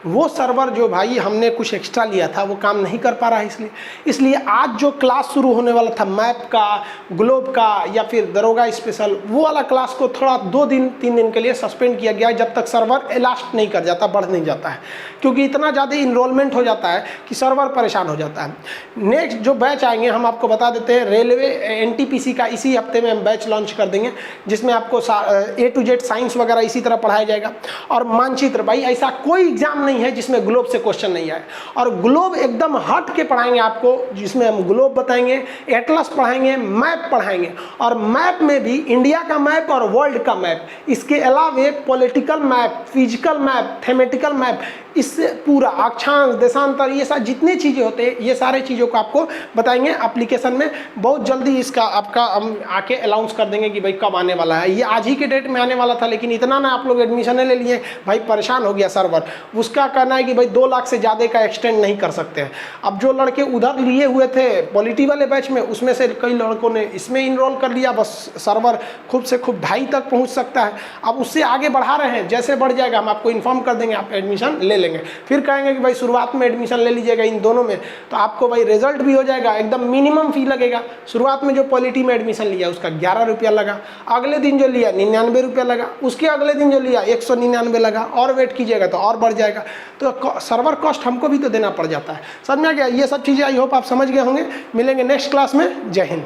वो सर्वर जो भाई हमने कुछ एक्स्ट्रा लिया था वो काम नहीं कर पा रहा है, इसलिए आज जो क्लास शुरू होने वाला था मैप का, ग्लोब का या फिर दरोगा स्पेशल, वो वाला क्लास को थोड़ा 2-3 दिन के लिए सस्पेंड किया गया, जब तक सर्वर एलास्ट नहीं कर जाता, बढ़ नहीं जाता है, क्योंकि इतना ज़्यादा इनरोलमेंट हो जाता है कि सर्वर परेशान हो जाता है। नेक्स्ट जो बैच आएंगे हम आपको बता देते हैं, रेलवे NTPC का इसी हफ्ते में हम बैच लॉन्च कर देंगे, जिसमें आपको A to Z साइंस वगैरह इसी तरह पढ़ाया जाएगा। और मानचित्र, भाई ऐसा कोई एग्जाम नहीं है जिसमें ग्लोब से क्वेश्चन नहीं आए, और ग्लोब एकदम हट के पढ़ाएंगे आपको, जिसमें हम ग्लोब बताएंगे, एटलस पढ़ाएंगे, मैप पढ़ाएंगे, और मैप में भी इंडिया का मैप और वर्ल्ड का मैप, इसके अलावे political map, physical map, thematic map, इससे पूरा अक्षांश, देशांतर, ये सब जितनी चीज़ें होते हैं ये सारे चीज़ों को आपको बताएंगे एप्लीकेशन में। बहुत जल्दी इसका आपका हम आके अनाउंस कर देंगे कि भाई कब आने वाला है। ये आज ही के डेट में आने वाला था, लेकिन इतना ना आप लोग एडमिशन ले लिए भाई, परेशान हो गया सर्वर। उसका कहना है कि भाई 2 लाख से ज़्यादा का एक्सटेंड नहीं कर सकते हैं। अब जो लड़के उधर लिए हुए थे पॉलिटी वाले बैच में, उसमें से कई लड़कों ने इसमें इनरोल कर लिया, बस सर्वर खूब से खूब 2.5 तक पहुँच सकता है। अब उससे आगे बढ़ा रहे हैं, जैसे बढ़ जाएगा हम आपको इन्फॉर्म कर देंगे, आप एडमिशन ले लेंगे। फिर कहेंगे कि भाई शुरुआत में एडमिशन ले लीजिएगा इन दोनों में, तो आपको भाई रिजल्ट भी हो जाएगा, एकदम मिनिमम फी लगेगा। शुरुआत में जो पॉलिटी में एडमिशन लिया उसका 11 रुपया लगा, अगले दिन जो लिया 99 रुपया लगा, उसके अगले दिन जो लिया 199 लगा, और वेट कीजिएगा तो और बढ़ जाएगा। तो सर्वर कॉस्ट हमको भी तो देना पड़ जाता है। समझ में आ गया? ये सब चीज़ें आई होप आप समझ गए होंगे। मिलेंगे नेक्स्ट क्लास में। जय हिंद।